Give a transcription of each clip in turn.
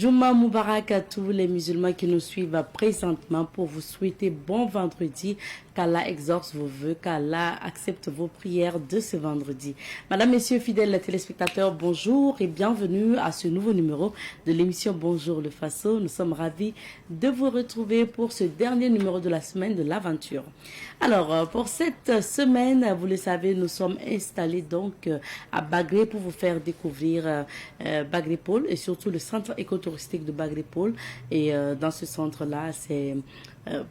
Juma Moubarak à tous les musulmans qui nous suivent présentement pour vous souhaiter bon vendredi, qu'Allah exauce vos vœux, qu'Allah accepte vos prières de ce vendredi. Madame, Messieurs, fidèles téléspectateurs, bonjour et bienvenue à ce nouveau numéro de l'émission Bonjour le Faso. Nous sommes ravis de vous retrouver pour ce dernier numéro de la semaine de l'aventure. Alors, pour cette semaine, vous le savez, nous sommes installés donc à Bagré pour vous faire découvrir Bagré Pôle et surtout le centre écotouristique de Bagré Pôle. Et dans ce centre-là, c'est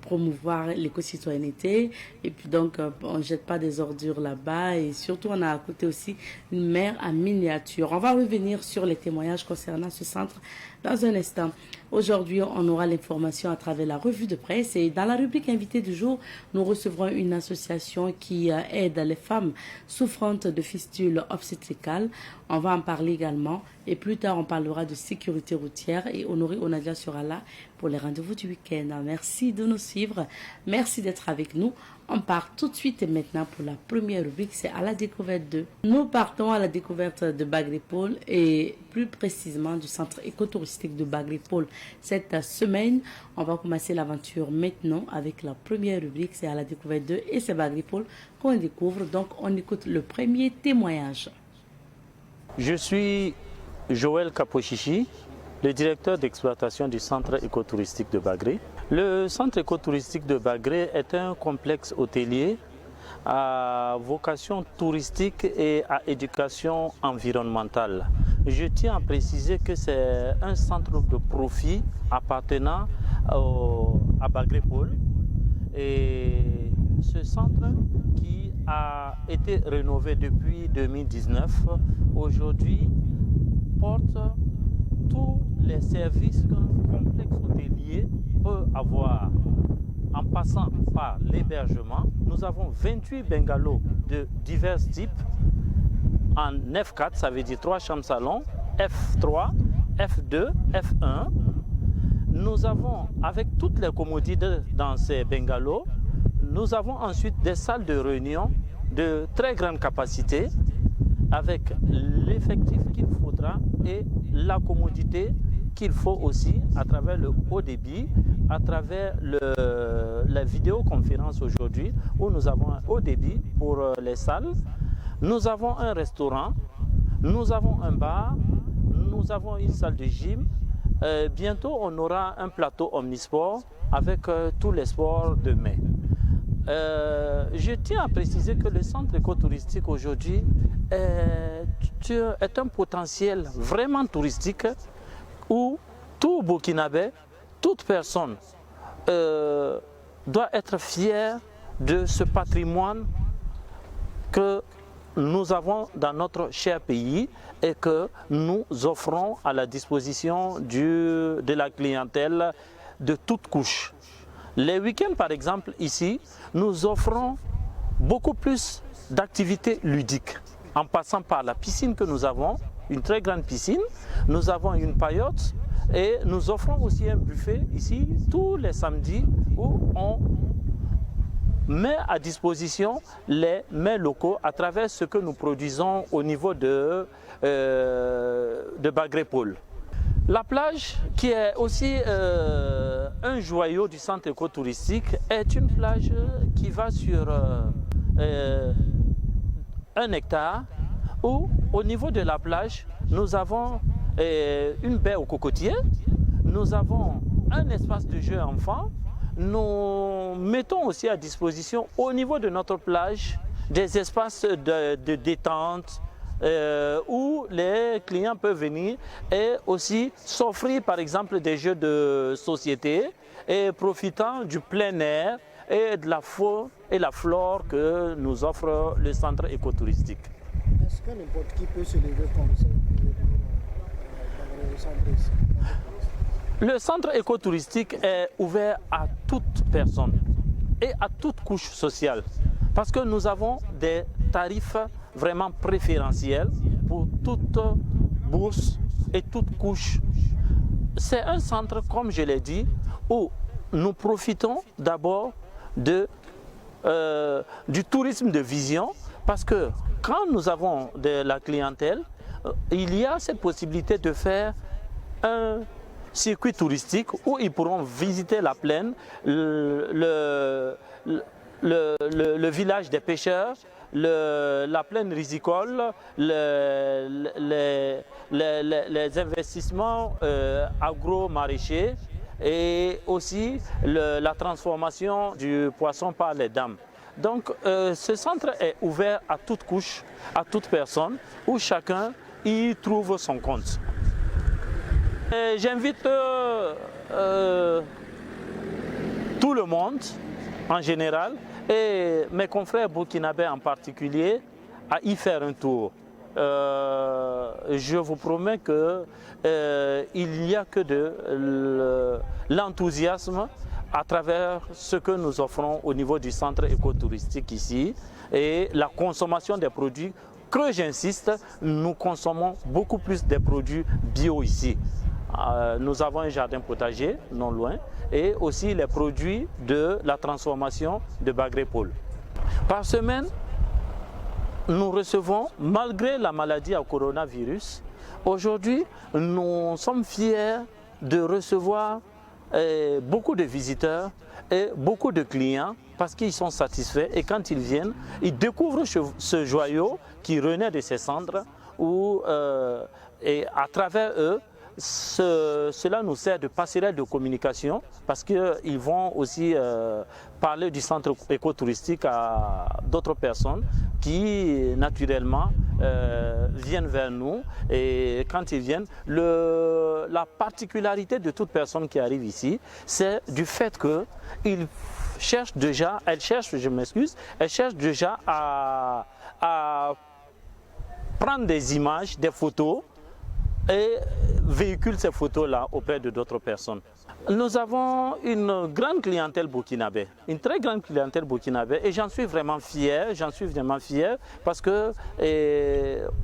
promouvoir l'éco-citoyenneté et puis donc on ne jette pas des ordures là-bas et surtout on a à côté aussi une mer en miniature. On va revenir sur les témoignages concernant ce centre dans un instant. Aujourd'hui, on aura l'information à travers la revue de presse et dans la rubrique invité du jour, nous recevrons une association qui aide les femmes souffrantes de fistules obstétricales. On va en parler également et plus tard, on parlera de sécurité routière et Honoré Onadia sera là pour les rendez-vous du week-end. Merci de nous suivre. Merci d'être avec nous. On part tout de suite et maintenant pour la première rubrique, c'est à la découverte de. Nous partons à la découverte de Bagré Pôle et plus précisément du centre écotouristique de Bagré Pôle. Cette semaine, on va commencer l'aventure maintenant avec la première rubrique, c'est à la découverte de et c'est Bagré Pôle qu'on découvre. Donc on écoute le premier témoignage. Je suis Joël Kapochichi, le directeur d'exploitation du centre écotouristique de Bagré. Le centre écotouristique de Bagré est un complexe hôtelier à vocation touristique et à éducation environnementale. Je tiens à préciser que c'est un centre de profit appartenant à Bagré Pôle. Et ce centre qui a été rénové depuis 2019, aujourd'hui porte tous les services qu'un complexe hôtelier peut avoir. En passant par l'hébergement, nous avons 28 bungalows de divers types en F4, ça veut dire 3 chambres salons, F3, F2, F1. Nous avons, avec toutes les commodités dans ces bungalows, nous avons ensuite des salles de réunion de très grande capacité avec l'effectif qu'il faudra et la commodité qu'il faut aussi à travers le haut débit, à travers la vidéoconférence aujourd'hui où nous avons un haut débit pour les salles. Nous avons un restaurant, nous avons un bar, nous avons une salle de gym. Bientôt, on aura un plateau omnisport avec tous les sports de mai. Je tiens à préciser que le centre écotouristique aujourd'hui est un potentiel vraiment touristique où tout Burkinabé, toute personne doit être fière de ce patrimoine que nous avons dans notre cher pays et que nous offrons à la disposition de la clientèle de toutes couches. Les week-ends, par exemple, ici, nous offrons beaucoup plus d'activités ludiques en passant par la piscine que nous avons, une très grande piscine, nous avons une paillote et nous offrons aussi un buffet ici tous les samedis où on met à disposition les mets locaux à travers ce que nous produisons au niveau de Bagré Pôle. La plage, qui est aussi un joyau du centre écotouristique, est une plage qui va sur 1 hectare où, au niveau de la plage, nous avons une baie aux cocotiers, nous avons un espace de jeu enfant. Nous mettons aussi à disposition au niveau de notre plage des espaces de détente où les clients peuvent venir et aussi s'offrir par exemple des jeux de société et profitant du plein air et de la faune et la flore que nous offre le centre écotouristique. Est-ce que n'importe qui peut se lever comme ça dans le centre ici? Le centre écotouristique est ouvert à toute personne et à toute couche sociale parce que nous avons des tarifs vraiment préférentiels pour toute bourse et toute couche. C'est un centre, comme je l'ai dit, où nous profitons d'abord du tourisme de vision parce que quand nous avons de la clientèle, il y a cette possibilité de faire circuit touristique où ils pourront visiter la plaine, le village des pêcheurs, la plaine risicole, les investissements agro-maraîchers et aussi la transformation du poisson par les dames. Donc ce centre est ouvert à toute couche, à toute personne, où chacun y trouve son compte. J'invite tout le monde en général et mes confrères burkinabés en particulier à y faire un tour. Je vous promets qu'il n'y a que de l'enthousiasme à travers ce que nous offrons au niveau du centre écotouristique ici et la consommation des produits. Que j'insiste, nous consommons beaucoup plus des produits bio ici. Nous avons un jardin potager non loin et aussi les produits de la transformation de Bagré Pôle. Par semaine, nous recevons, malgré la maladie à coronavirus, aujourd'hui, nous sommes fiers de recevoir beaucoup de visiteurs et beaucoup de clients parce qu'ils sont satisfaits et quand ils viennent, ils découvrent ce joyau qui renaît de ses cendres et à travers eux, cela nous sert de passerelle de communication parce qu'ils vont aussi parler du centre écotouristique à d'autres personnes qui naturellement viennent vers nous et quand ils viennent, la particularité de toute personne qui arrive ici, c'est du fait qu'ils cherchent déjà, elle cherche déjà à prendre des images, des photos et véhicule ces photos-là auprès de d'autres personnes. Nous avons une grande clientèle burkinabé, une très grande clientèle burkinabé et j'en suis vraiment fier parce que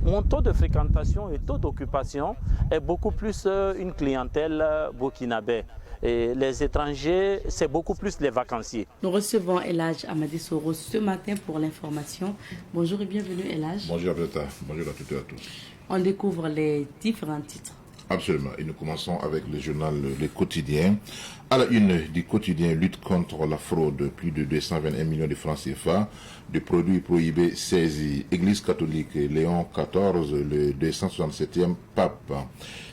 mon taux de fréquentation et taux d'occupation est beaucoup plus une clientèle burkinabé. Et les étrangers, c'est beaucoup plus les vacanciers. Nous recevons El Hadj Amadi Soro ce matin pour l'information. Bonjour et bienvenue El Hadj. Bonjour Abdeta, bonjour à toutes et à tous. On découvre les différents titres. Absolument. Et nous commençons avec le journal Le Quotidien. À la une du quotidien, lutte contre la fraude, plus de 221 millions de francs CFA de produits prohibés saisis. Église catholique Léon XIV, le 267e pape.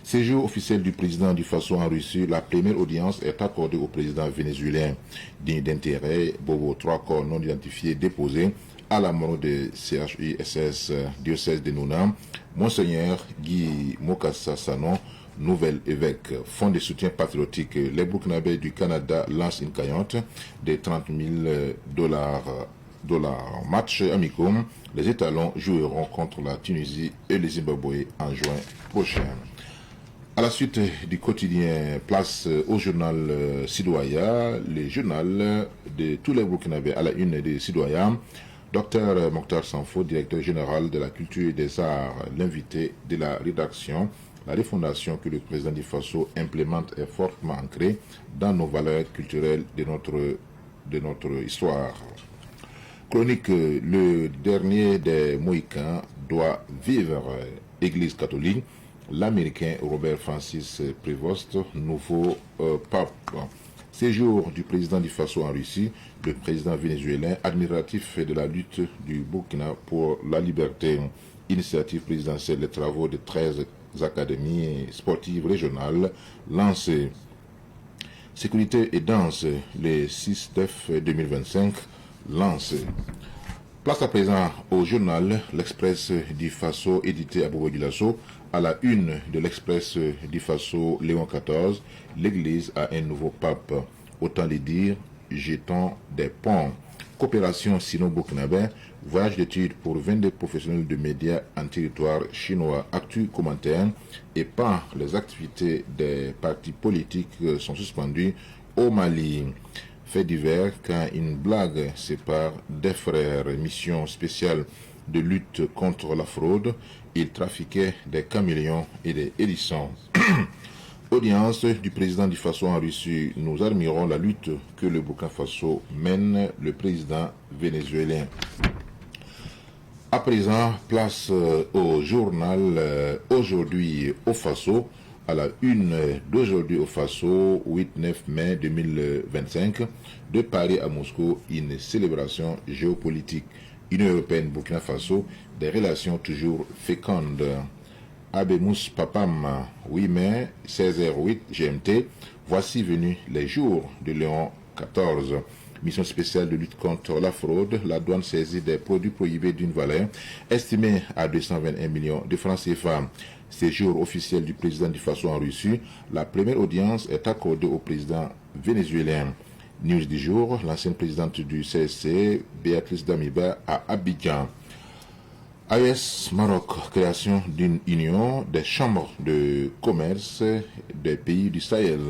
Séjour officiel du président du Faso en Russie, la première audience est accordée au président vénézuélien. Digne d'intérêt, Bobo, 3 corps non identifiés déposés à la mort de CHUSS diocèse de Nouna. Monseigneur Guy Mokassa Sanon, nouvel évêque, fonds de soutien patriotique. Les Burkinabés du Canada lancent une cagnotte de $30,000. Match amicaux. Les étalons joueront contre la Tunisie et le Zimbabwe en juin prochain. À la suite du quotidien, place au journal Sidoaya, le journal de tous les Burkinabés à la une de Sidoaya. Dr Mokhtar Sanfo, directeur général de la culture et des arts, l'invité de la rédaction, la refondation que le président du Faso implémente est fortement ancrée dans nos valeurs culturelles de notre histoire. Chronique, le dernier des Mohicans doit vivre. Église catholique, l'Américain Robert Francis Prévost, nouveau pape. Séjour du président du Faso en Russie, le président vénézuélien, admiratif de la lutte du Burkina pour la liberté. Initiative présidentielle des travaux de 13 académies sportives régionales lancées. Sécurité et danse, le 6 DEF 2025 lancé. Place à présent au journal L'Express du Faso, édité à Bobo-Dioulasso. À la une de l'Express du Faso, Léon XIV, l'Église a un nouveau pape. Autant le dire, jetons des ponts. Coopération sino-burkinabé, voyage d'études pour 22 professionnels de médias en territoire chinois. Actu commentaire et pas les activités des partis politiques sont suspendues au Mali. Fait divers quand une blague sépare des frères. Mission spéciale de lutte contre la fraude. Ils trafiquaient des caméléons et des hérissons. Audience du président du Faso en Russie. Nous admirons la lutte que le Burkina Faso mène, le président vénézuélien. À présent, place au journal Aujourd'hui au Faso. à la une d'aujourd'hui au Faso, 8-9 mai 2025, de Paris à Moscou, une célébration géopolitique. Union européenne Burkina Faso, des relations toujours fécondes. Abemous Papam, 8 mai, 16h08 GMT, voici venus les jours de Léon XIV. Mission spéciale de lutte contre la fraude, la douane saisit des produits prohibés d'une valeur estimée à 221 millions de francs CFA. Séjour officiel du président du Faso en Russie, la première audience est accordée au président vénézuélien. News du jour, l'ancienne présidente du CSC, Béatrice Damiba, à Abidjan. AES Maroc, création d'une union des chambres de commerce des pays du Sahel.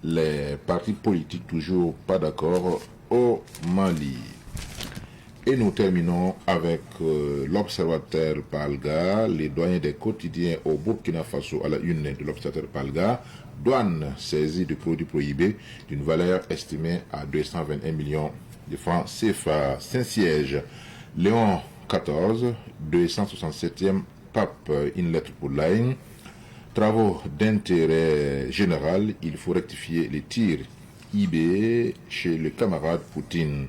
Les partis politiques toujours pas d'accord au Mali. Et nous terminons avec l'observateur Palga, les douaniers des quotidiens au Burkina Faso à la une de l'observateur Palga. Douane saisie de produits prohibés d'une valeur estimée à 221 millions de francs CFA. Saint-Siège, Léon XIV, 267e pape, une lettre pour l'AIN. Travaux d'intérêt général, il faut rectifier les tirs IB chez le camarade Poutine.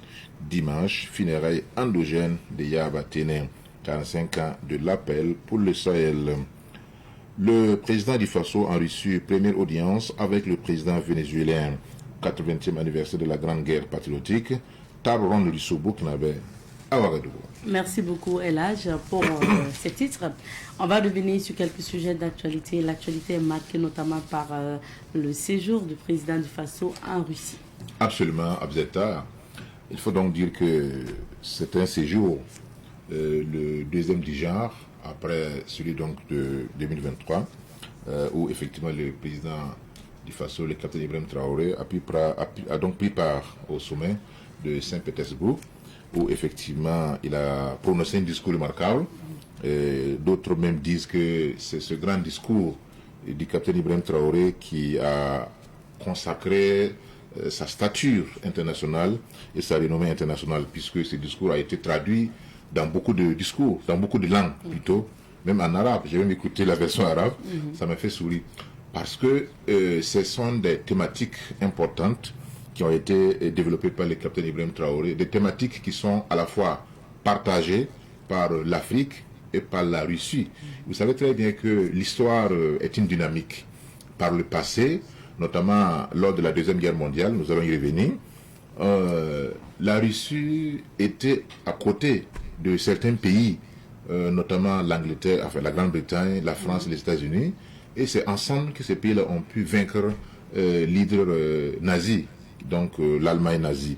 Dimanche, funérailles endogènes de Yaba Ténin, 45 ans de l'appel pour le Sahel. Le président du Faso en Russie, première audience avec le président vénézuélien, 80e anniversaire de la Grande Guerre patriotique, table ronde du Burkinabé à Ouagadougou. Merci beaucoup, Elhaj, pour ces titres. On va revenir sur quelques sujets d'actualité. L'actualité est marquée notamment par le séjour du président du Faso en Russie. Absolument, Abzeta. Il faut donc dire que c'est un séjour, le deuxième du genre, après celui donc de 2023, où effectivement le président du Faso, le capitaine Ibrahim Traoré, a donc pris part au sommet de Saint-Pétersbourg, où effectivement il a prononcé un discours remarquable. D'autres même disent que c'est ce grand discours du capitaine Ibrahim Traoré qui a consacré sa stature internationale et sa renommée internationale, puisque ce discours a été traduit dans beaucoup de discours, dans beaucoup de langues plutôt, même en arabe. J'ai même écouté la version arabe, ça m'a fait sourire. Parce que ce sont des thématiques importantes qui ont été développées par le capitaine Ibrahim Traoré, des thématiques qui sont à la fois partagées par l'Afrique et par la Russie. Vous savez très bien que l'histoire est une dynamique. Par le passé, notamment lors de la Deuxième Guerre mondiale, nous allons y revenir, la Russie était à côté de certains pays, notamment l'Angleterre, enfin la Grande-Bretagne, la France, les États-Unis, et c'est ensemble que ces pays-là ont pu vaincre l'hydre nazi, donc l'Allemagne nazie.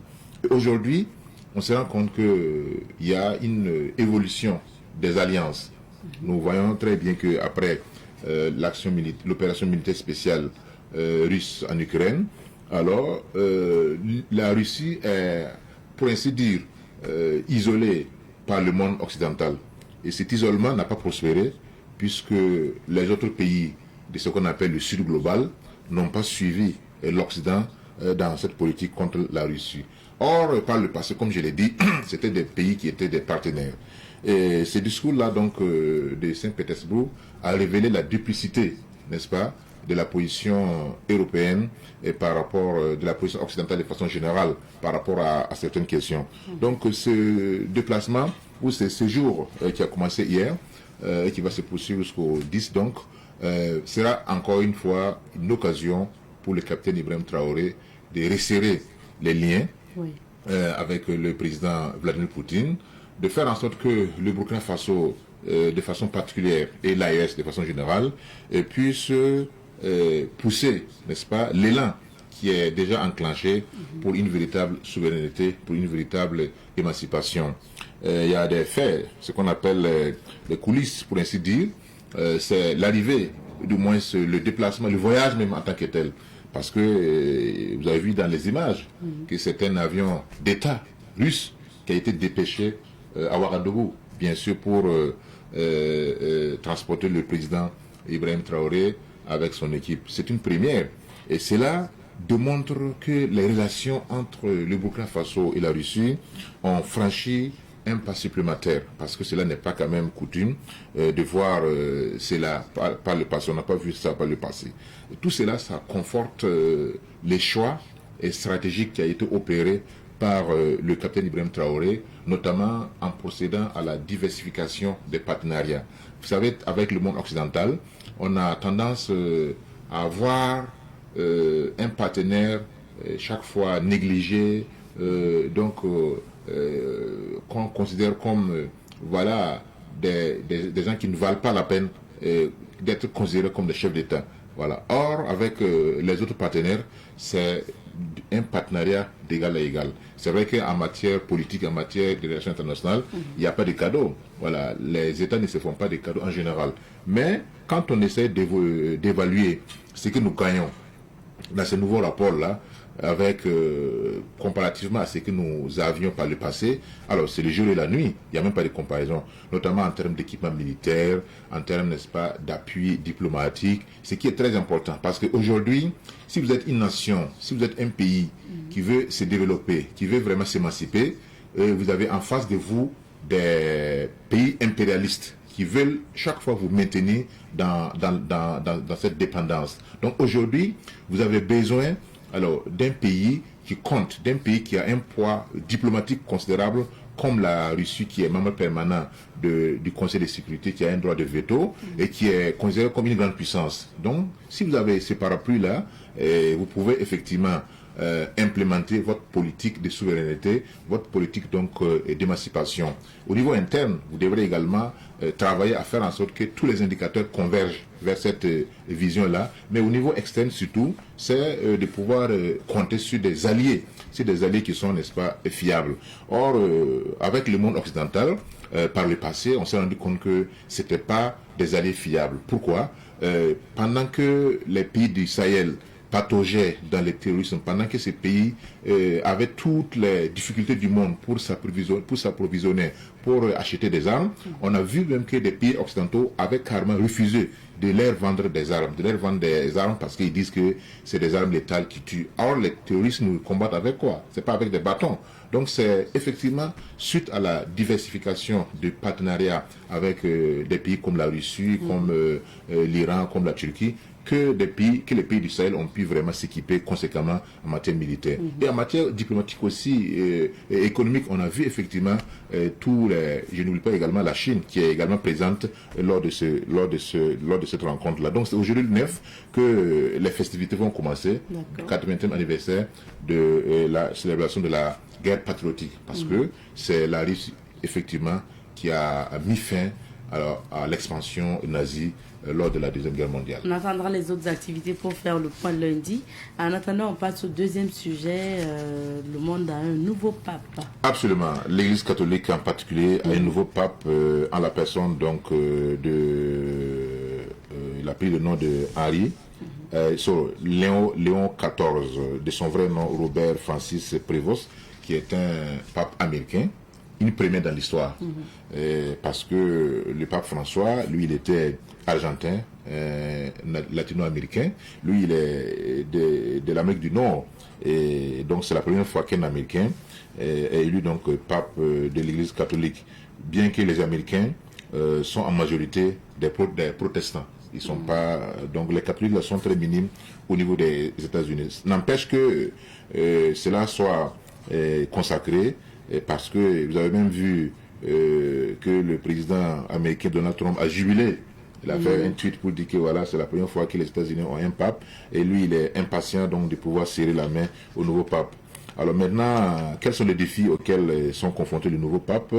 Aujourd'hui, on se rend compte qu'il y a une évolution des alliances. Nous voyons très bien qu'après l'opération militaire spéciale russe en Ukraine, alors la Russie est, pour ainsi dire, isolée par le monde occidental. Et cet isolement n'a pas prospéré puisque les autres pays de ce qu'on appelle le Sud global n'ont pas suivi l'Occident dans cette politique contre la Russie. Or, par le passé, comme je l'ai dit, c'était des pays qui étaient des partenaires. Et ce discours-là, donc, de Saint-Pétersbourg, a révélé la duplicité, n'est-ce pas, de la position européenne et par rapport de la position occidentale de façon générale par rapport à certaines questions. Donc, ce déplacement, ou ce séjour qui a commencé hier, et qui va se poursuivre jusqu'au 10, donc, sera encore une fois une occasion pour le capitaine Ibrahim Traoré de resserrer les liens avec le président Vladimir Poutine, de faire en sorte que le Burkina Faso, de façon particulière, et l'AES de façon générale, puisse pousser, n'est-ce pas, l'élan qui est déjà enclenché pour une véritable souveraineté, pour une véritable émancipation. Il y a des faits, ce qu'on appelle les coulisses, pour ainsi dire, c'est l'arrivée, du moins le déplacement, le voyage même en tant que tel. Parce que vous avez vu dans les images que c'est un avion d'État russe qui a été dépêché à Ouagadougou, bien sûr pour transporter le président Ibrahim Traoré avec son équipe. C'est une première. Et cela démontre que les relations entre le Burkina Faso et la Russie ont franchi un pas supplémentaire, parce que cela n'est pas quand même coutume de voir cela par le passé. On n'a pas vu ça par le passé. Tout cela, ça conforte les choix stratégiques qui a été opéré par le capitaine Ibrahim Traoré, notamment en procédant à la diversification des partenariats. Vous savez, avec le monde occidental, on a tendance à avoir un partenaire chaque fois négligé, qu'on considère comme voilà, des gens qui ne valent pas la peine d'être considérés comme des chefs d'État. Voilà. Or, avec les autres partenaires, c'est un partenariat d'égal à égal. C'est vrai qu'en matière politique, en matière de relations internationales, il n'y a pas de cadeaux. Voilà. Les États ne se font pas de cadeaux en général. Mais quand on essaie d'évaluer ce que nous gagnons dans ce nouveau rapport-là, avec comparativement à ce que nous avions par le passé, alors c'est le jour et la nuit, il n'y a même pas de comparaison, notamment en termes d'équipement militaire, en termes, n'est-ce pas, d'appui diplomatique, ce qui est très important, parce qu'aujourd'hui, si vous êtes une nation, si vous êtes un pays qui veut se développer, qui veut vraiment s'émanciper, vous avez en face de vous des pays impérialistes qui veulent chaque fois vous maintenir dans cette dépendance. Donc aujourd'hui, vous avez besoin alors d'un pays qui compte, d'un pays qui a un poids diplomatique considérable, comme la Russie, qui est membre permanent du Conseil de sécurité, qui a un droit de veto et qui est considéré comme une grande puissance. Donc, si vous avez ces parapluies-là, vous pouvez effectivement implémenter votre politique de souveraineté, votre politique donc d'émancipation. Au niveau interne, vous devrez également travailler à faire en sorte que tous les indicateurs convergent vers cette vision-là, mais au niveau externe surtout, c'est de pouvoir compter sur des alliés qui sont, n'est-ce pas, fiables. Or, avec le monde occidental, par le passé, on s'est rendu compte que c'était pas des alliés fiables. Pourquoi? Pendant que les pays du Sahel pataugeaient dans le terrorisme, pendant que ces pays avaient toutes les difficultés du monde pour s'approvisionner, pour acheter des armes, on a vu même que des pays occidentaux avaient carrément refusé de leur vendre des armes, parce qu'ils disent que c'est des armes létales qui tuent. Or, les terroristes nous combattent avec quoi? C'est pas avec des bâtons. Donc c'est effectivement suite à la diversification du partenariat avec des pays comme la Russie, comme l'Iran, comme la Turquie, que les pays du Sahel ont pu vraiment s'équiper conséquemment en matière militaire. Et en matière diplomatique aussi, et économique, on a vu effectivement je n'oublie pas également la Chine, qui est également présente lors de cette rencontre-là. Donc c'est aujourd'hui le 9 que les festivités vont commencer, le 80e anniversaire de la célébration de la guerre patriotique, parce que c'est la Russie effectivement qui a mis fin à l'expansion nazie lors de la Deuxième Guerre mondiale. On attendra les autres activités pour faire le point lundi. En attendant, on passe au deuxième sujet. Le monde a un nouveau pape. Absolument. L'Église catholique en particulier a un nouveau pape en la personne donc il a pris le nom de Henri. Léon XIV, de son vrai nom Robert Francis Prévost, qui est un pape américain, une première dans l'histoire, parce que le pape François, lui, il était argentin, latino-américain, lui, il est de l'Amérique du Nord, et donc c'est la première fois qu'un Américain est élu donc pape de l'Église catholique, bien que les Américains sont en majorité des protestants. Ils sont pas, donc les catholiques là sont très minimes au niveau des États-Unis. N'empêche que cela soit consacré, parce que vous avez même vu que le président américain Donald Trump a jubilé. Il a fait un tweet pour dire que voilà, c'est la première fois que les États-Unis ont un pape, et lui il est impatient donc de pouvoir serrer la main au nouveau pape. Alors maintenant, quels sont les défis auxquels sont confrontés le nouveau pape?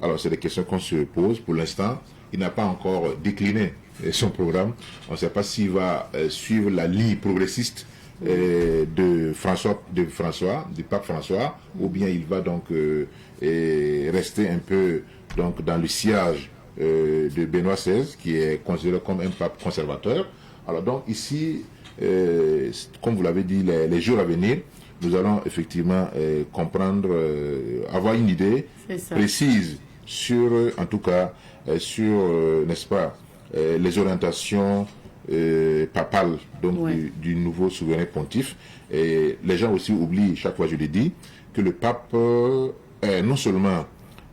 Alors c'est des questions qu'on se pose. Pour l'instant, il n'a pas encore décliné son programme. On ne sait pas s'il va suivre la ligne progressiste du pape François, ou bien il va donc rester un peu donc dans le sillage de Benoît XVI, qui est considéré comme un pape conservateur. Alors donc ici, comme vous l'avez dit, les jours à venir, nous allons effectivement comprendre, avoir une idée précise sur, en tout cas, n'est-ce pas, les orientations papales donc du nouveau souverain pontife. Et les gens aussi oublient, chaque fois je le dis, que le pape est non seulement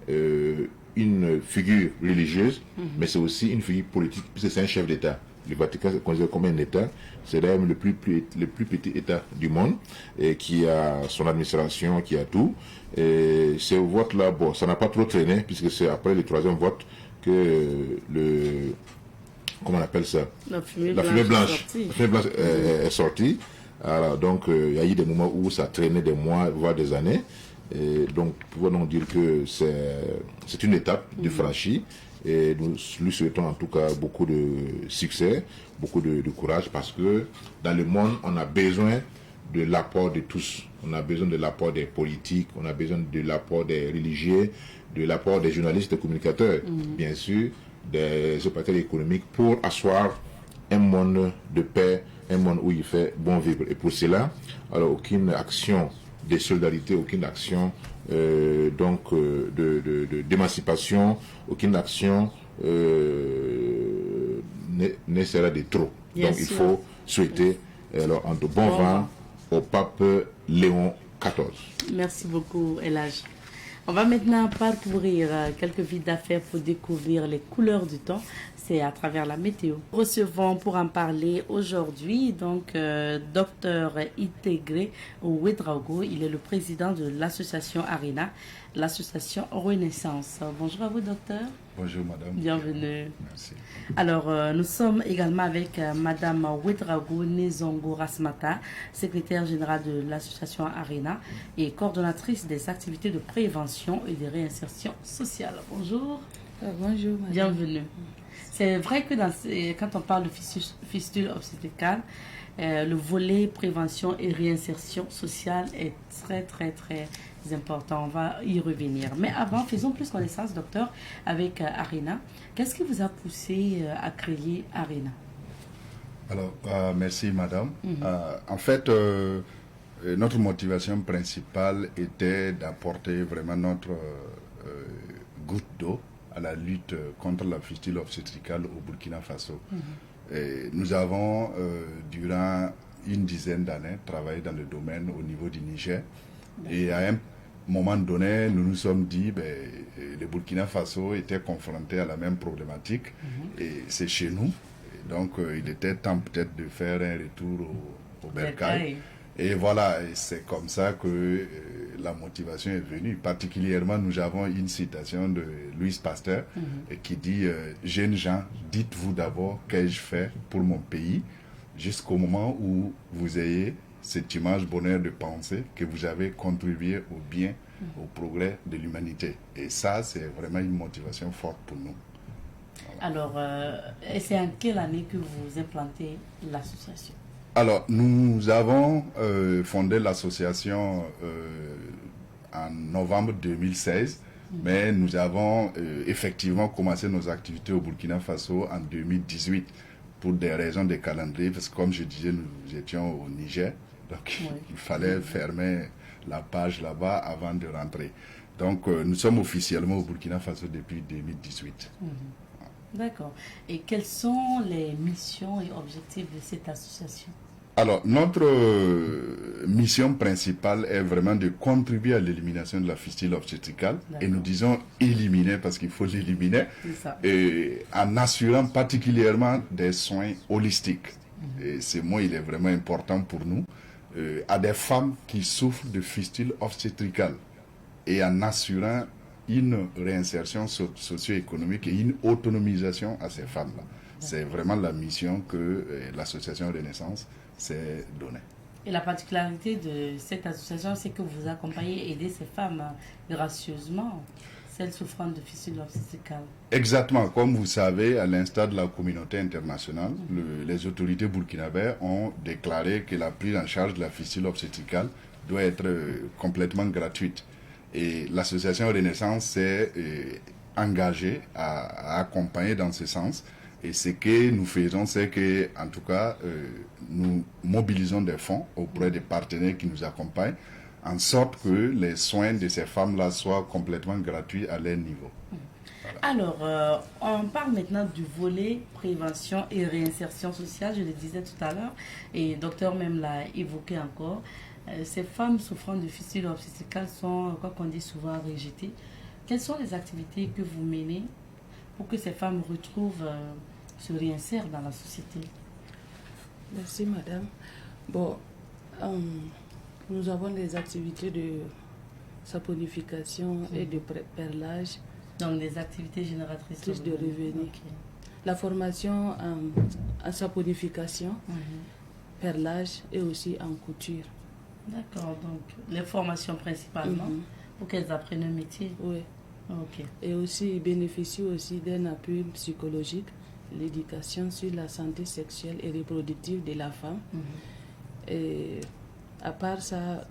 une figure religieuse, mais c'est aussi une figure politique, puisque c'est un chef d'État. Le Vatican est considéré comme un État, c'est d'ailleurs le plus petit État du monde, et qui a son administration, qui a tout. Et ce vote-là, bon, ça n'a pas trop traîné, puisque c'est après le troisième vote que comment on appelle ça? La fumée blanche est sortie. Alors, donc, il y a eu des moments où ça traînait des mois, voire des années. Et donc, pouvons dire que c'est une étape de franchie. Et nous lui souhaitons en tout cas beaucoup de succès, beaucoup de courage, parce que dans le monde, on a besoin de l'apport de tous. On a besoin de l'apport des politiques, on a besoin de l'apport des religieux, de l'apport des journalistes et communicateurs, bien sûr, des opérateurs économiques, pour asseoir un monde de paix, un monde où il fait bon vivre. Et pour cela, alors aucune action de solidarité, aucune action d'émancipation, aucune action ne sera de trop. Bien donc sûr. il faut souhaiter alors en de bon vent au pape Léon XIV. Merci beaucoup, Elage. On va maintenant parcourir quelques villes d'affaires pour découvrir les couleurs du temps. C'est à travers la météo. Nous recevons pour en parler aujourd'hui donc Dr Itegré Ouedraogo. Il est le président de l'association ARENA, l'association Renaissance. Bonjour à vous, docteur. Bonjour, madame. Bienvenue. Merci. Alors, nous sommes également avec Madame Ouedraogo Nezongo Rasmata, secrétaire générale de l'association ARENA et coordonnatrice des activités de prévention et de réinsertion sociale. Bonjour. Bonjour, madame. Bienvenue. C'est vrai que quand on parle de fistule obstétricale, le volet prévention et réinsertion sociale est très, très, très important. On va y revenir. Mais avant, faisons plus connaissance, docteur, avec ARENA. Qu'est-ce qui vous a poussé à créer ARENA? Alors, merci, madame. En fait, notre motivation principale était d'apporter vraiment notre goutte d'eau à la lutte contre la fistule obstétricale au Burkina Faso. Et nous avons, durant une dizaine d'années, travaillé dans le domaine au niveau du Niger. Et à un moment donné, nous nous sommes dit le Burkina Faso était confronté à la même problématique et c'est chez nous. Et donc, il était temps peut-être de faire un retour au bercail. Et voilà, c'est comme ça que la motivation est venue. Particulièrement, nous avons une citation de Louis Pasteur qui dit « Jeunes gens, dites-vous d'abord qu'ai-je fait pour mon pays jusqu'au moment où vous ayez cette image bonheur de penser que vous avez contribué au bien, au progrès de l'humanité. » Et ça, c'est vraiment une motivation forte pour nous. Voilà. Alors, c'est en quelle année que vous implantez l'association? Alors, nous avons fondé l'association en novembre 2016, mais nous avons effectivement commencé nos activités au Burkina Faso en 2018 pour des raisons de calendrier, parce que comme je disais, nous étions au Niger, donc il fallait fermer la page là-bas avant de rentrer. Donc, nous sommes officiellement au Burkina Faso depuis 2018. D'accord. Et quelles sont les missions et objectifs de cette association? Alors, notre mission principale est vraiment de contribuer à l'élimination de la fistule obstétricale. Et nous disons éliminer parce qu'il faut l'éliminer. Et en assurant particulièrement des soins holistiques. Et ce mot, il est vraiment important pour nous. À des femmes qui souffrent de fistule obstétricale. Et en assurant une réinsertion socio-économique et une autonomisation à ces femmes-là. C'est vraiment la mission que l'association Renaissance s'est donnée. Et la particularité de cette association, c'est que vous accompagnez et aidez ces femmes gracieusement, celles souffrant de fistule obstétricale. Exactement. Comme vous savez, à l'instar de la communauté internationale, les autorités burkinabées ont déclaré que la prise en charge de la fistule obstétricale doit être complètement gratuite. Et l'association Renaissance s'est engagée à accompagner dans ce sens. Et ce que nous faisons, c'est que, en tout cas, nous mobilisons des fonds auprès des partenaires qui nous accompagnent, en sorte que les soins de ces femmes-là soient complètement gratuits à leur niveau. Voilà. Alors, on parle maintenant du volet prévention et réinsertion sociale, je le disais tout à l'heure, et le docteur même l'a évoqué encore. Ces femmes souffrant de fistule obstétricale sont, quoi qu'on dit, souvent rejetées. Quelles sont les activités que vous menez pour que ces femmes retrouvent, se réinsèrent dans la société? Merci madame. Bon, nous avons des activités de saponification et de perlage. Donc des activités génératrices de revenus. Okay. La formation en saponification, perlage et aussi en couture. D'accord, donc les formations principalement pour qu'elles apprennent un métier. Oui. Ok. Et aussi, ils bénéficient aussi d'un appui psychologique, l'éducation sur la santé sexuelle et reproductive de la femme. Et à part ça,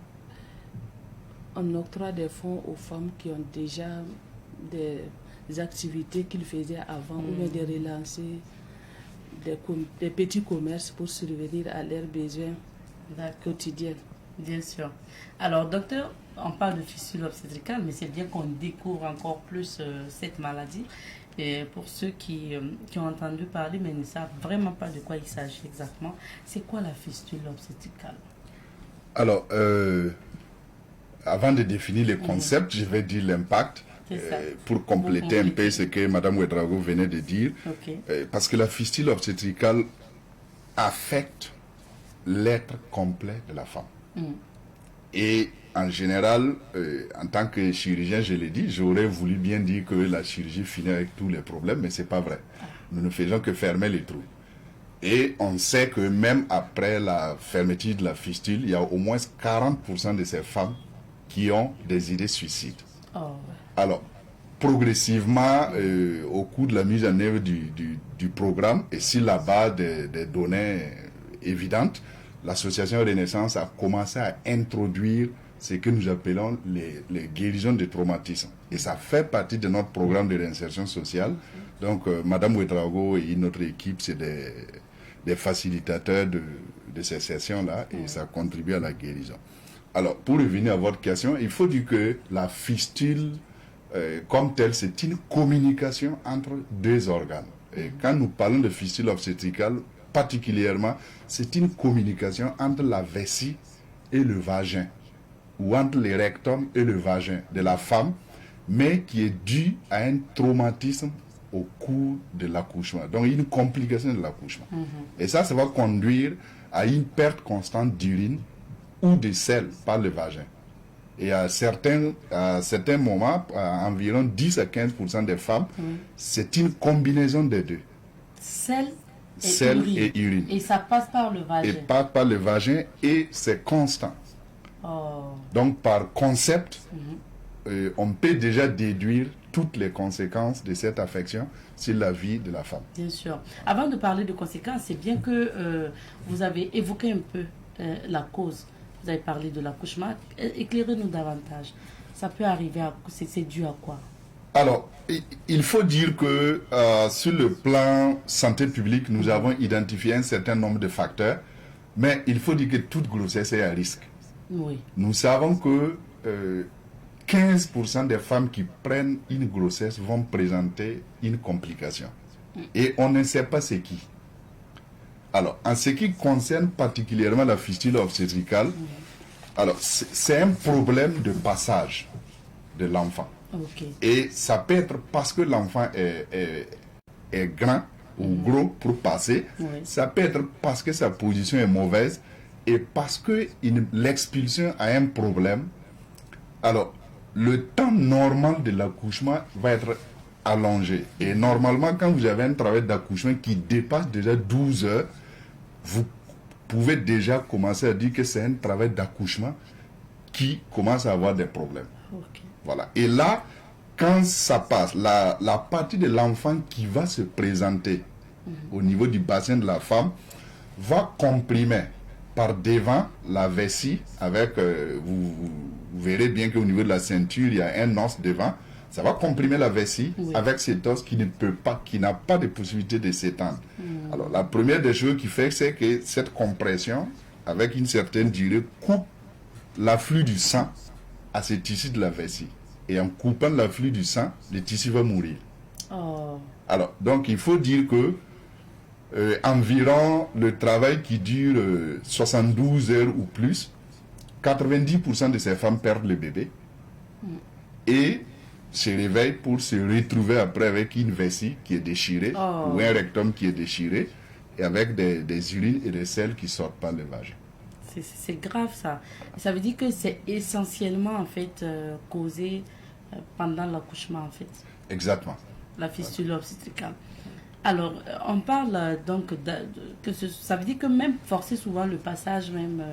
on octroie des fonds aux femmes qui ont déjà des activités qu'ils faisaient avant ou bien de relancer des petits commerces pour survenir à leurs besoins quotidiens. Bien sûr. Alors, docteur, on parle de fistule obstétricale, mais c'est bien qu'on découvre encore plus cette maladie. Et pour ceux qui ont entendu parler, mais ne savent vraiment pas de quoi il s'agit exactement, c'est quoi la fistule obstétricale? Alors, avant de définir le concept, je vais dire l'impact. Pour compléter un peu ce que Mme Ouedraogo venait de dire. Parce que la fistule obstétricale affecte l'être complet de la femme. Et en général, en tant que chirurgien, je l'ai dit, j'aurais voulu bien dire que la chirurgie finit avec tous les problèmes, mais ce n'est pas vrai. Nous ne faisons que fermer les trous. Et on sait que même après la fermeture de la fistule, il y a au moins 40% de ces femmes qui ont des idées suicides. Alors, progressivement, au cours de la mise en œuvre du programme, et sur la base des données évidentes, l'association Renaissance a commencé à introduire ce que nous appelons les guérisons de traumatisme. Et ça fait partie de notre programme de réinsertion sociale. Donc, Mme Ouedraogo et notre équipe, c'est des facilitateurs de ces sessions-là, et ça contribue à la guérison. Alors, pour revenir à votre question, il faut dire que la fistule, comme telle, c'est une communication entre deux organes. Et quand nous parlons de fistule obstétricale, particulièrement, c'est une communication entre la vessie et le vagin, ou entre le rectum et le vagin de la femme, mais qui est due à un traumatisme au cours de l'accouchement. Donc, une complication de l'accouchement. Et ça va conduire à une perte constante d'urine ou de sel par le vagin. Et à certains moments, à environ 10 à 15% des femmes, c'est une combinaison des deux. Sel et urine. Et ça passe par le vagin. Et passe par le vagin et c'est constant. Donc par concept, on peut déjà déduire toutes les conséquences de cette affection sur la vie de la femme. Bien sûr. Avant de parler de conséquences, c'est bien que vous avez évoqué un peu la cause. Vous avez parlé de l'accouchement. Éclairez-nous davantage. Ça peut arriver c'est dû à quoi? Alors, il faut dire que sur le plan santé publique, nous avons identifié un certain nombre de facteurs, mais il faut dire que toute grossesse est à risque. Oui. Nous savons que 15% des femmes qui prennent une grossesse vont présenter une complication. Et on ne sait pas c'est qui. Alors, en ce qui concerne particulièrement la fistule obstétricale, alors c'est un problème de passage de l'enfant. Et ça peut être parce que l'enfant est grand ou gros pour passer. Ça peut être parce que sa position est mauvaise et parce que l'expulsion a un problème. Alors, le temps normal de l'accouchement va être allongé. Et normalement, quand vous avez un travail d'accouchement qui dépasse déjà 12 heures, vous pouvez déjà commencer à dire que c'est un travail d'accouchement qui commence à avoir des problèmes. Voilà. Et là, quand ça passe, la partie de l'enfant qui va se présenter au niveau du bassin de la femme va comprimer par devant la vessie avec, vous verrez bien qu'au niveau de la ceinture, il y a un os devant. Ça va comprimer la vessie avec cet os qui ne peut pas, qui n'a pas de possibilité de s'étendre. Alors, la première des choses qui fait, c'est que cette compression, avec une certaine durée, coupe l'afflux du sang à ce tissu de la vessie. Et en coupant l'afflux du sang, le tissu va mourir. Alors, donc, il faut dire que environ le travail qui dure 72 heures ou plus, 90% de ces femmes perdent le bébé. Et se réveille pour se retrouver après avec une vessie qui est déchirée ou un rectum qui est déchiré et avec des urines et des selles qui sortent par le vagin. C'est grave ça. Ça veut dire que c'est essentiellement en fait causé pendant l'accouchement en fait. Exactement. La fistule obstétricale. Alors, on parle donc ça veut dire que même forcer souvent le passage même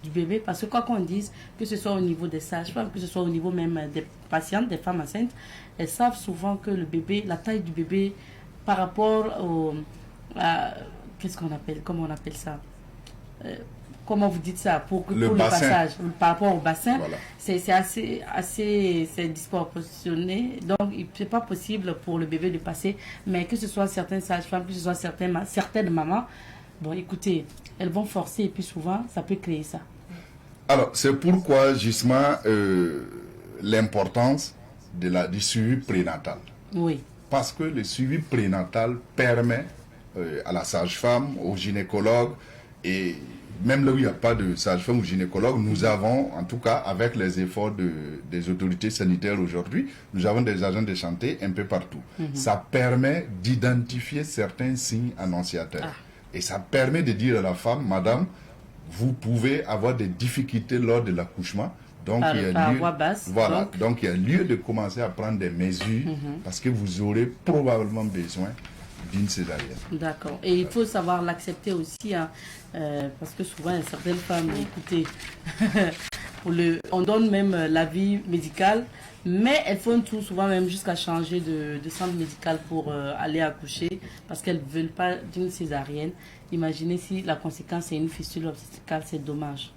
du bébé, parce que quoi qu'on dise, que ce soit au niveau des sages-femmes, que ce soit au niveau même des patientes, des femmes enceintes, elles savent souvent que le bébé, la taille du bébé par rapport qu'est-ce qu'on appelle, comment on appelle ça, comment vous dites ça pour le passage, par rapport au bassin, voilà. C'est assez c'est disproportionné, donc c'est pas possible pour le bébé de passer, mais que ce soit certaines sages-femmes, que ce soit certaines mamans, bon écoutez, elles vont forcer et puis souvent ça peut créer ça. Alors c'est pourquoi justement l'importance du suivi prénatal. Oui. Parce que le suivi prénatal permet à la sage-femme, au gynécologue et même là où il n'y a pas de sage-femme ou gynécologue, nous avons, en tout cas avec les efforts des autorités sanitaires aujourd'hui, nous avons des agents de santé un peu partout. Ça permet d'identifier certains signes annonciateurs. Et ça permet de dire à la femme, madame, vous pouvez avoir des difficultés lors de l'accouchement. Donc, donc, il y a lieu de commencer à prendre des mesures parce que vous aurez probablement besoin d'une césarienne. D'accord. Et il faut savoir l'accepter aussi, hein, parce que souvent, il y a certaines femmes, écoutez, on donne même l'avis médical, mais elles font tout souvent même jusqu'à changer de centre médical pour aller accoucher parce qu'elles ne veulent pas d'une césarienne. Imaginez si la conséquence est une fistule obstétricale, c'est dommage.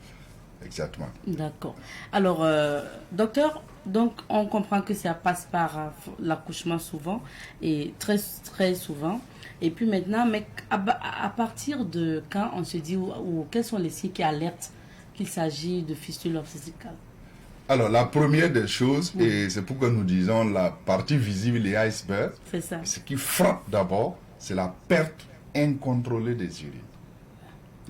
Exactement. D'accord. Alors, docteur, donc on comprend que ça passe par l'accouchement souvent et très très souvent. Et puis maintenant, mais à partir de quand on se dit ou quels sont les signes qui alertent qu'il s'agit de fistule obstétricale? Alors, la première des choses, et c'est pourquoi nous disons la partie visible des icebergs, c'est ça. Ce qui frappe d'abord, c'est la perte incontrôlée des urines.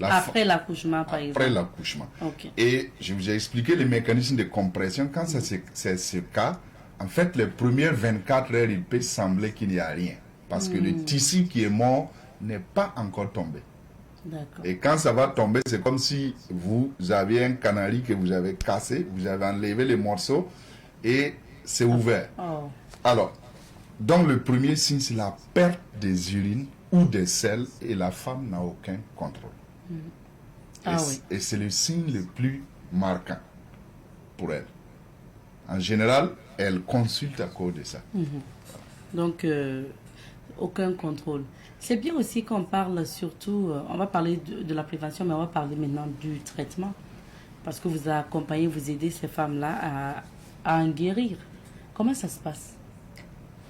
Après l'accouchement, par exemple. Après l'accouchement. Okay. Et je vous ai expliqué les mécanismes de compression. Quand c'est ce cas, en fait, les premières 24 heures, il peut sembler qu'il n'y a rien. Parce que le tissu qui est mort n'est pas encore tombé. Et quand ça va tomber, c'est comme si vous aviez un canari que vous avez cassé, vous avez enlevé les morceaux et c'est ouvert. Alors, donc le premier signe, c'est la perte des urines ou des selles et la femme n'a aucun contrôle. Et c'est le signe le plus marquant pour elle. En général, elle consulte à cause de ça. Donc, aucun contrôle. C'est bien aussi qu'on parle surtout, on va parler de la prévention, mais on va parler maintenant du traitement. Parce que vous accompagnez, vous aidez ces femmes-là à en guérir. Comment ça se passe?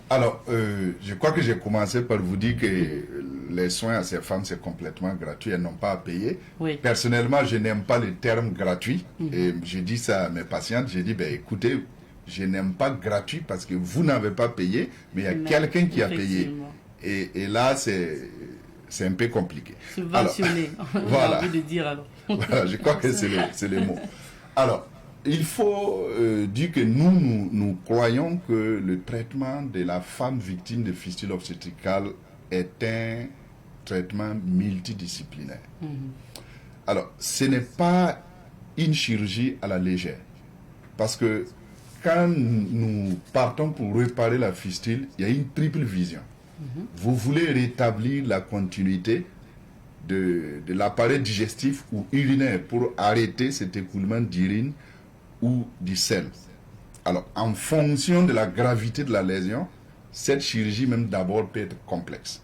Alors, je crois que j'ai commencé par vous dire que les soins à ces femmes, c'est complètement gratuit, elles n'ont pas à payer. Oui. Personnellement, je n'aime pas le terme gratuit. Et je dis ça à mes patientes, je dis, ben, écoutez, je n'aime pas gratuit parce que vous n'avez pas payé, mais il y a quelqu'un qui a payé. Et là, c'est un peu compliqué. Subventionné, voilà. J'ai envie de dire alors. Voilà, je crois que c'est le mot. Alors, il faut dire que nous croyons que le traitement de la femme victime de fistule obstétricale est un traitement multidisciplinaire. Alors, ce n'est pas une chirurgie à la légère. Parce que quand nous partons pour réparer la fistule, il y a une triple vision. Vous voulez rétablir la continuité de l'appareil digestif ou urinaire pour arrêter cet écoulement d'urine ou du sel. Alors, en fonction de la gravité de la lésion, cette chirurgie même d'abord peut être complexe.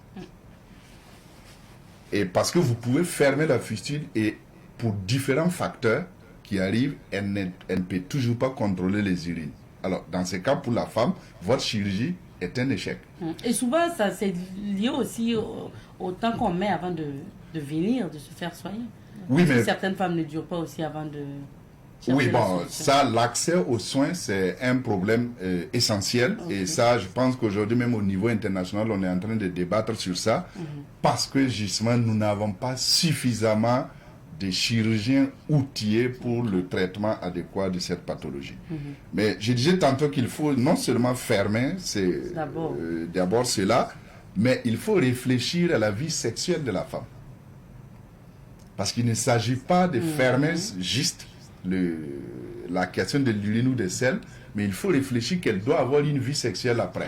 Et parce que vous pouvez fermer la fistule et pour différents facteurs qui arrivent, elle ne peut toujours pas contrôler les urines. Alors, dans ce cas, pour la femme, votre chirurgie est un échec. Et souvent, ça c'est lié aussi au temps qu'on met avant de venir, de se faire soigner. Oui, mais certaines femmes ne durent pas aussi avant de... Oui, bon, ça, l'accès aux soins, c'est un problème essentiel. Et ça, je pense qu'aujourd'hui, même au niveau international, on est en train de débattre sur ça. Parce que, justement, nous n'avons pas suffisamment des chirurgiens outillés pour le traitement adéquat de cette pathologie. Mais je disais tantôt qu'il faut non seulement fermer d'abord cela, mais il faut réfléchir à la vie sexuelle de la femme. Parce qu'il ne s'agit pas de fermer juste la question de l'urine ou des selles, mais il faut réfléchir qu'elle doit avoir une vie sexuelle après.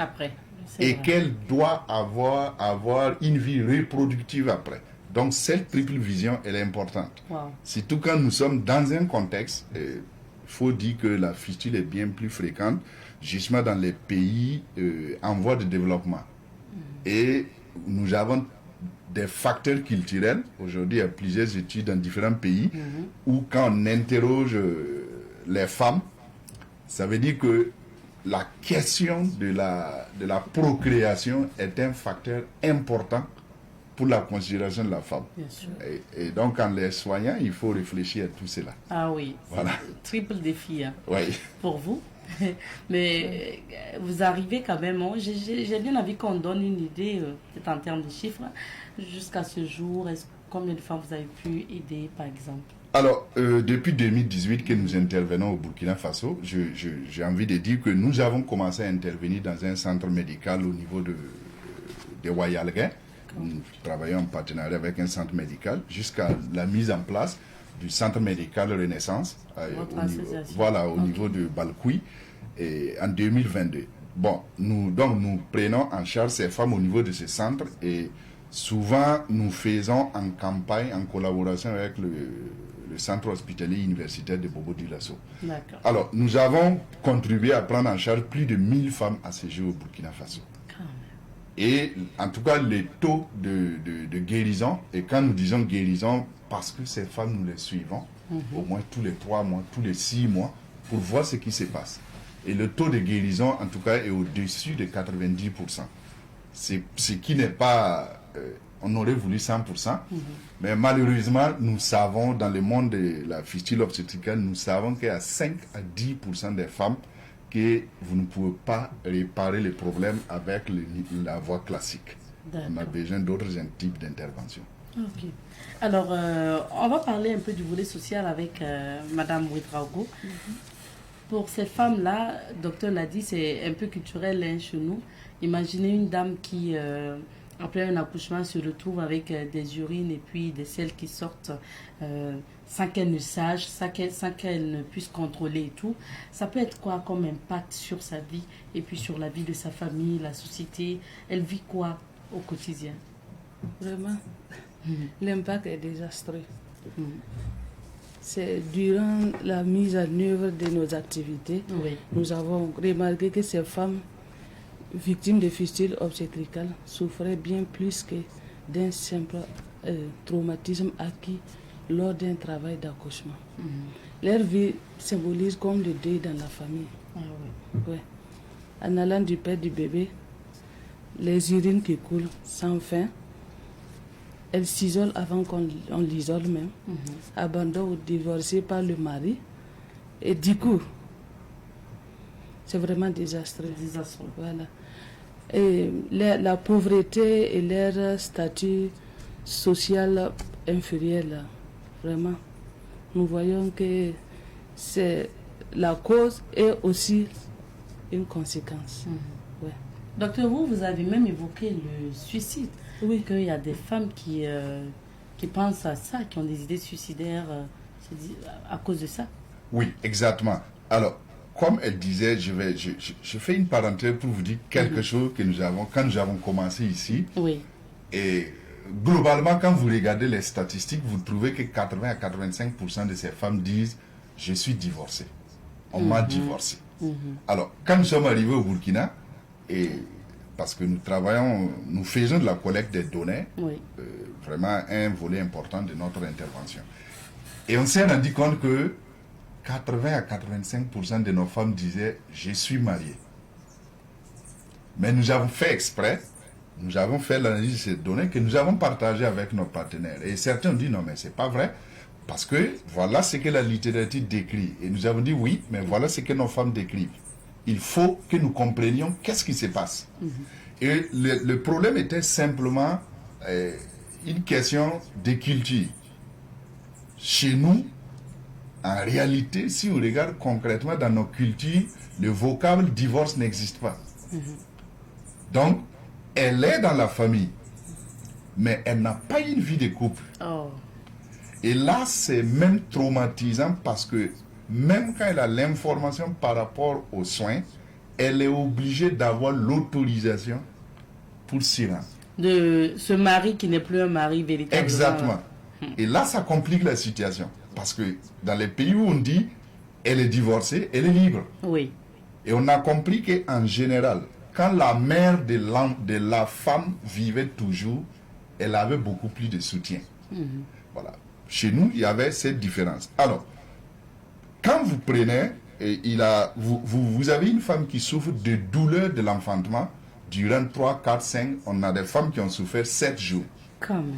Et qu'elle doit avoir une vie reproductive après. Donc cette triple vision, elle est importante. Surtout quand nous sommes dans un contexte, il faut dire que la fistule est bien plus fréquente, justement dans les pays en voie de développement. Et nous avons des facteurs culturels. Aujourd'hui, il y a plusieurs études dans différents pays où quand on interroge les femmes, ça veut dire que la question de la procréation est un facteur important pour la considération de la femme. Bien sûr. Et donc, en les soignant, il faut réfléchir à tout cela. Ah oui, voilà. Triple défi oui. Pour vous. Mais vous arrivez quand même, j'ai bien envie qu'on donne une idée, peut-être en termes de chiffres, jusqu'à ce jour, combien de femmes vous avez pu aider, par exemple? Alors, depuis 2018 que nous intervenons au Burkina Faso, j'ai envie de dire que nous avons commencé à intervenir dans un centre médical au niveau de Ouayalgué. Nous travaillons en partenariat avec un centre médical jusqu'à la mise en place du centre médical Renaissance au niveau de Balkoui en 2022. Bon, nous prenons en charge ces femmes au niveau de ce centre et souvent nous faisons en campagne en collaboration avec le centre hospitalier universitaire de Bobo-Dioulasso. Alors, nous avons contribué à prendre en charge plus de 1000 femmes à ce jour au Burkina Faso. Et en tout cas, les taux de guérison, et quand nous disons guérison, parce que ces femmes, nous les suivons, au moins tous les 3 mois, tous les 6 mois, pour voir ce qui se passe. Et le taux de guérison, en tout cas, est au-dessus de 90%. Ce qui n'est pas... on aurait voulu 100%, mais malheureusement, nous savons, dans le monde de la fistule obstétricale, nous savons qu'il y a 5 à 10% des femmes que vous ne pouvez pas réparer les problèmes avec la voie classique. On a besoin d'autres types d'interventions. Ok. Alors, on va parler un peu du volet social avec Madame Ouedraogo. Pour ces femmes-là, le docteur l'a dit, c'est un peu culturel chez nous. Imaginez une dame qui, après un accouchement, se retrouve avec des urines et puis des selles qui sortent sans qu'elle ne sache, sans qu'elle ne puisse contrôler et tout. Ça peut être quoi comme impact sur sa vie et puis sur la vie de sa famille, la société? Elle vit quoi au quotidien? Vraiment, l'impact est désastreux. C'est durant la mise en œuvre de nos activités, nous avons remarqué que ces femmes victimes de fistules obstétricales souffraient bien plus que d'un simple traumatisme acquis lors d'un travail d'accouchement. Leur vie symbolise comme le deuil dans la famille. En allant du père du bébé, les urines qui coulent sans fin, elles s'isolent avant qu'on l'isole même, abandonnée ou divorcée par le mari. Et du coup, c'est vraiment désastreux. Voilà. Et la pauvreté et leur statut social inférieur, là, vraiment, nous voyons que c'est la cause et aussi une conséquence. Docteur, vous avez même évoqué le suicide. Oui. Qu'il y a des femmes qui pensent à ça, qui ont des idées suicidaires à cause de ça. Oui, exactement. Alors, comme elle disait, je fais une parenthèse pour vous dire quelque chose que nous avons, quand nous avons commencé ici. Oui. Et globalement, quand vous regardez les statistiques, vous trouvez que 80 à 85% de ces femmes disent « je suis divorcée ». On m'a divorcé. Alors, quand nous sommes arrivés au Burkina, et parce que nous faisons de la collecte des données, vraiment un volet important de notre intervention. Et on s'est rendu compte que 80 à 85% de nos femmes disaient « je suis mariée ». Mais nous avons fait exprès, nous avons fait l'analyse de ces données que nous avons partagées avec nos partenaires. Et certains ont dit « non, mais c'est pas vrai ». Parce que voilà ce que la littérature décrit. Et nous avons dit oui, mais voilà ce que nos femmes décrivent. Il faut que nous comprenions qu'est-ce qui se passe. Et le problème était simplement une question de culture. chez nous, en réalité, si on regarde concrètement dans nos cultures, le vocable divorce n'existe pas. Donc, elle est dans la famille, mais elle n'a pas une vie de couple. Oh. Et là, c'est même traumatisant parce que même quand elle a l'information par rapport aux soins, elle est obligée d'avoir l'autorisation pour s'y rendre. De ce mari qui n'est plus un mari véritablement. Exactement. Et là, ça complique la situation. Parce que dans les pays où on dit elle est divorcée, elle est libre. Oui. Et on a compris qu'en général, quand la mère de la femme vivait toujours, elle avait beaucoup plus de soutien. Voilà. Chez nous, il y avait cette différence. Alors, quand vous prenez, vous avez une femme qui souffre de douleur de l'enfantement, durant 3, 4, 5, on a des femmes qui ont souffert 7 jours. Quand même.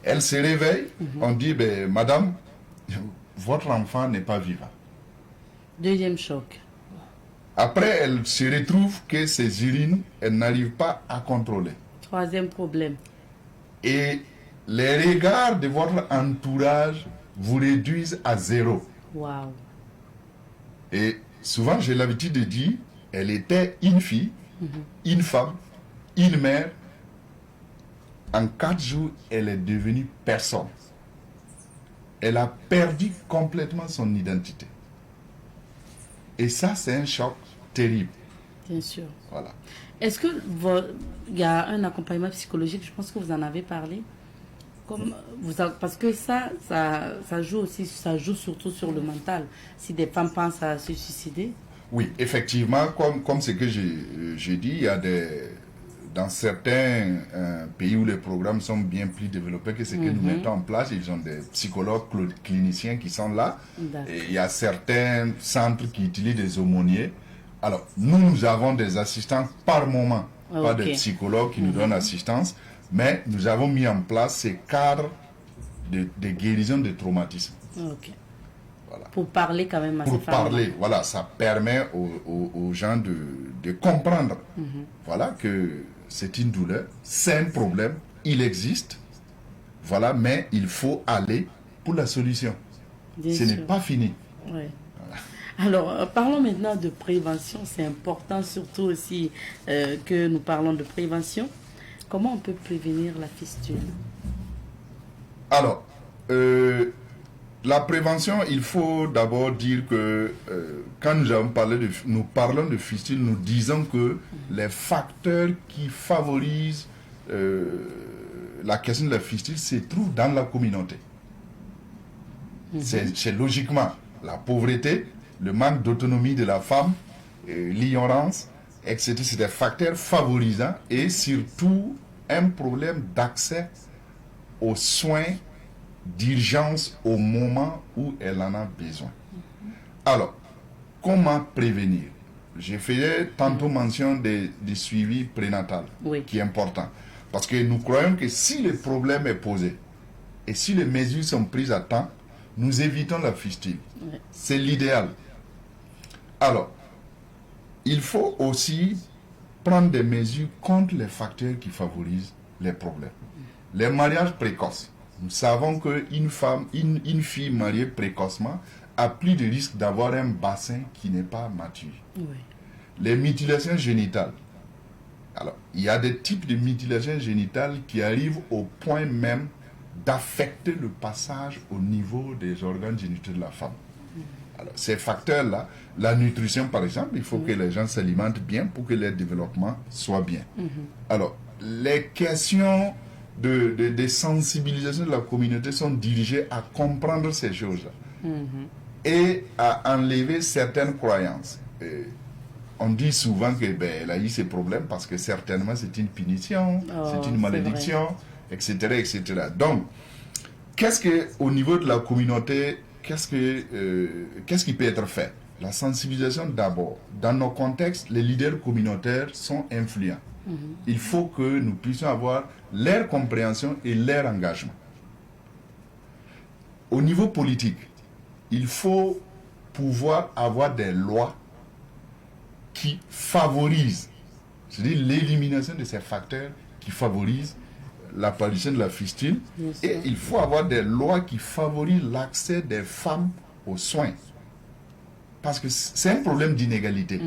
Elle se réveille, on dit, ben, madame, votre enfant n'est pas vivant. Deuxième choc. Après, elle se retrouve que ses urines, elle n'arrive pas à contrôler. Troisième problème. Et les regards de votre entourage vous réduisent à 0. Waouh. Et souvent, j'ai l'habitude de dire, elle était une fille, une femme, une mère. En 4 jours, elle est devenue personne. Elle a perdu complètement son identité. Et ça, c'est un choc terrible. Bien sûr. Voilà. Est-ce que il y a un accompagnement psychologique? Je pense que vous en avez parlé. Parce que ça joue aussi, ça joue surtout sur le mental. Si des femmes pensent à se suicider. Oui, effectivement, comme ce que j'ai dit, il y a dans certains pays où les programmes sont bien plus développés que ce que nous mettons en place, ils ont des psychologues cliniciens qui sont là. Et il y a certains centres qui utilisent des aumôniers. Alors, nous avons des assistants par moment, pas de psychologues qui nous donnent assistance, mais nous avons mis en place ces cadres de guérison de traumatisme. Ok. Voilà. Pour parler quand même à ces femmes. Pour parler, voilà, ça permet aux gens de comprendre, voilà, que c'est une douleur, c'est un problème, il existe, voilà, mais il faut aller pour la solution. Ce n'est pas fini. Ouais. Alors, parlons maintenant de prévention. C'est important, surtout aussi que nous parlons de prévention. Comment on peut prévenir la fistule? Alors, la prévention, il faut d'abord dire que quand nous parlons de fistule, nous disons que les facteurs qui favorisent la question de la fistule se trouvent dans la communauté. C'est logiquement la pauvreté, le manque d'autonomie de la femme, l'ignorance, etc. C'est des facteurs favorisants et surtout un problème d'accès aux soins d'urgence au moment où elle en a besoin. Alors, comment prévenir? J'ai fait tantôt mention du suivi prénatal, qui est important. Parce que nous croyons que si le problème est posé et si les mesures sont prises à temps, nous évitons la fistule. C'est l'idéal. Alors, il faut aussi prendre des mesures contre les facteurs qui favorisent les problèmes. Les mariages précoces. Nous savons qu'une femme, une fille mariée précocement a plus de risque d'avoir un bassin qui n'est pas mature. Les mutilations génitales. Alors, il y a des types de mutilations génitales qui arrivent au point même d'affecter le passage au niveau des organes génitaux de la femme. Alors, ces facteurs-là, la nutrition par exemple, il faut que les gens s'alimentent bien pour que leur développement soit bien. Alors, les questions de sensibilisation de la communauté sont dirigées à comprendre ces choses-là et à enlever certaines croyances. On dit souvent que elle a eu ces problèmes parce que certainement c'est une punition, c'est une malédiction, etc., etc. Donc, au niveau de la communauté, qu'est-ce qui peut être fait? La sensibilisation d'abord. Dans nos contextes, les leaders communautaires sont influents. Il faut que nous puissions avoir leur compréhension et leur engagement. Au niveau politique, il faut pouvoir avoir des lois qui favorisent, c'est-à-dire l'élimination de ces facteurs qui favorisent l'apparition de la fistule. Bien sûr. Et il faut avoir des lois qui favorisent l'accès des femmes aux soins. Parce que c'est un problème d'inégalité.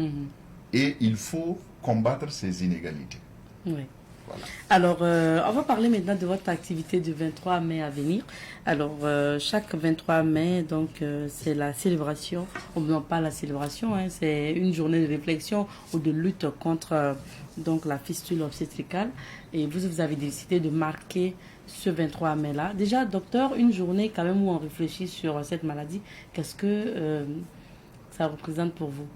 Et il faut combattre ces inégalités. Oui. Voilà. Alors, on va parler maintenant de votre activité du 23 mai à venir. Alors, chaque 23 mai, donc, c'est la célébration, ou non pas la célébration, hein, c'est une journée de réflexion ou de lutte contre donc, la fistule obstétricale. Et vous avez décidé de marquer ce 23 mai-là. Déjà, docteur, une journée quand même où on réfléchit sur cette maladie, qu'est-ce que ça représente pour vous?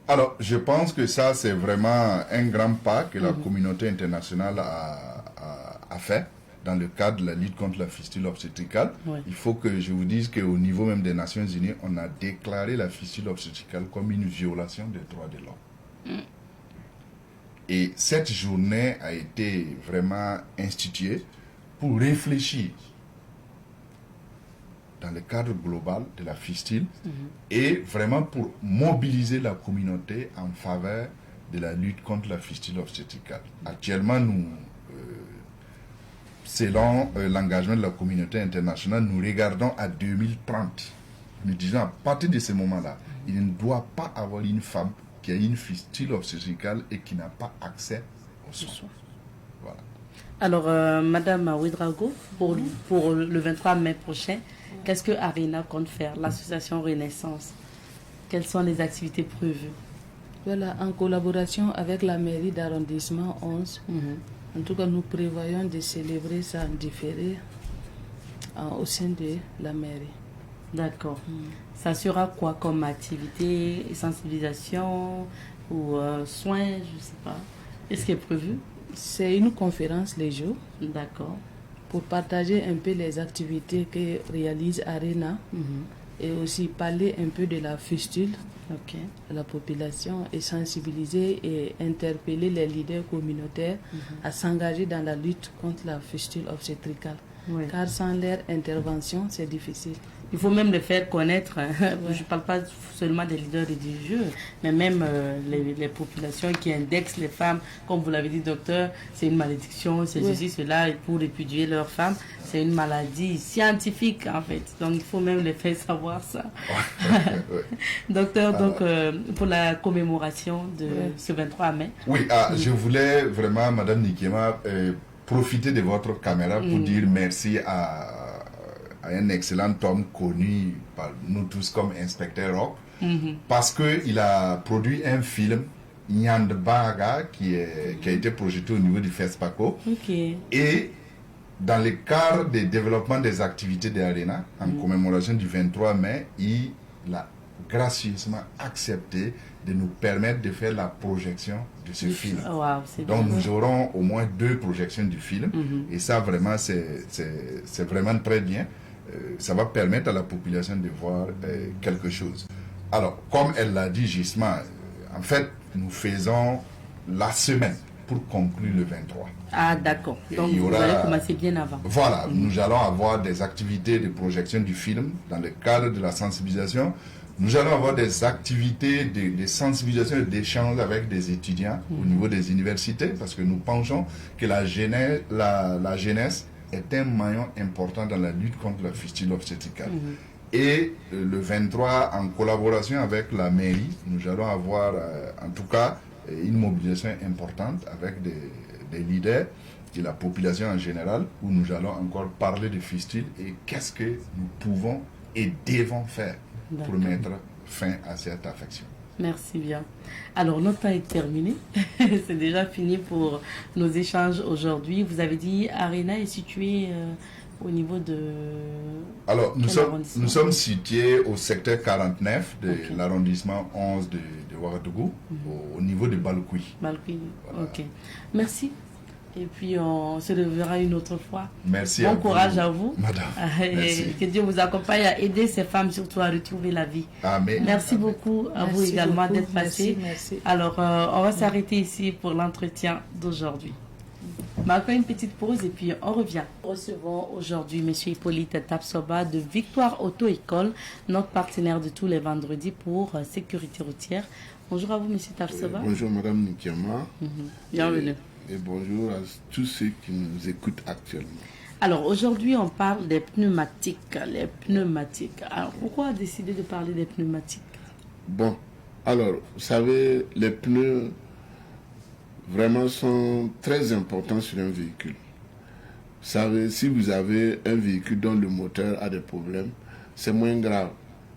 Alors, je pense que ça, c'est vraiment un grand pas que la communauté internationale a fait dans le cadre de la lutte contre la fistule obstétricale. Ouais. Il faut que je vous dise qu'au niveau même des Nations Unies, on a déclaré la fistule obstétricale comme une violation des droits de l'homme. Et cette journée a été vraiment instituée pour réfléchir dans le cadre global de la fistule et vraiment pour mobiliser la communauté en faveur de la lutte contre la fistule obstétricale. Actuellement, nous, selon l'engagement de la communauté internationale, nous regardons à 2030. Nous disons à partir de ce moment-là, il ne doit pas avoir une femme qui a une fistule obstétricale et qui n'a pas accès aux soins. Voilà. Alors, Madame Ouedraogo, pour le 23 mai prochain, qu'est-ce que Arena compte faire, l'association Renaissance? Quelles sont les activités prévues? Voilà, en collaboration avec la mairie d'arrondissement 11, en tout cas, nous prévoyons de célébrer ça en différé au sein de la mairie. D'accord. Ça sera quoi comme activité? Sensibilisation ou soins? Je ne sais pas. Est-ce qui est prévu? C'est une conférence les jours D'accord. pour partager un peu les activités que réalise Arena et aussi parler un peu de la fistule à la population et sensibiliser et interpeller les leaders communautaires à s'engager dans la lutte contre la fistule obstétricale. Oui. Car sans leur intervention, c'est difficile. Il faut même le faire connaître. Je ne parle pas seulement des leaders religieux, mais même les populations qui indexent les femmes. Comme vous l'avez dit, docteur, c'est une malédiction, c'est ceci, cela, et pour répudier leurs femmes. C'est une maladie scientifique, en fait. Donc, il faut même les faire savoir ça. Docteur, donc, pour la commémoration de ce 23 mai. Oui, je voulais vraiment, Madame Nikema, profiter de votre caméra pour dire merci à un excellent homme connu par nous tous comme Inspecteur Rock, parce qu'il a produit un film, Nyandbaga, qui a été projeté au niveau du FESPACO. Et dans le cadre du développement des activités de l'ARENA, en commémoration du 23 mai, il a gracieusement accepté de nous permettre de faire la projection de ce film. Wow, donc nous aurons au moins 2 projections du film et ça vraiment c'est vraiment très bien. Ça va permettre à la population de voir quelque chose. Alors comme elle l'a dit justement, en fait nous faisons la semaine pour conclure le 23. Ah d'accord, donc vous allez commencer bien avant. Voilà, nous allons avoir des activités de projection du film dans le cadre de la sensibilisation. Nous allons avoir des activités de sensibilisation et d'échange avec des étudiants au niveau des universités parce que nous pensons que la jeunesse est un maillon important dans la lutte contre la fistule obstétricale. Et le 23, en collaboration avec la mairie, nous allons avoir en tout cas une mobilisation importante avec des leaders de la population en général où nous allons encore parler de fistule et qu'est-ce que nous pouvons et devons faire pour mettre fin à cette affection. Merci bien. Alors, notre temps est terminé. C'est déjà fini pour nos échanges aujourd'hui. Vous avez dit Arena est située au niveau de... Alors, nous sommes situés au secteur 49 de l'arrondissement 11 de Ouagadougou, au niveau de Baloukouy. Baloukouy, voilà. Ok. Merci. Et puis, on se reverra une autre fois. Merci. Bon courage à vous. Madame. Merci. Que Dieu vous accompagne à aider ces femmes surtout à retrouver la vie. Amen. Merci beaucoup à vous également d'être passé. Merci. Alors, on va s'arrêter ici pour l'entretien d'aujourd'hui. Marquons une petite pause et puis on revient. Nous recevons aujourd'hui M. Hippolyte Tapsoba de Victoire Auto-École, notre partenaire de tous les vendredis pour sécurité routière. Bonjour à vous, M. Tapsoba. Bonjour, Madame Nikema. Bienvenue. et bonjour à tous ceux qui nous écoutent actuellement. Alors aujourd'hui, on parle des pneumatiques. Les pneumatiques. Alors pourquoi décider de parler des pneumatiques? Bon, alors, vous savez, les pneus vraiment sont très importants sur un véhicule. Vous savez, si vous avez un véhicule dont le moteur a des problèmes, c'est moins grave.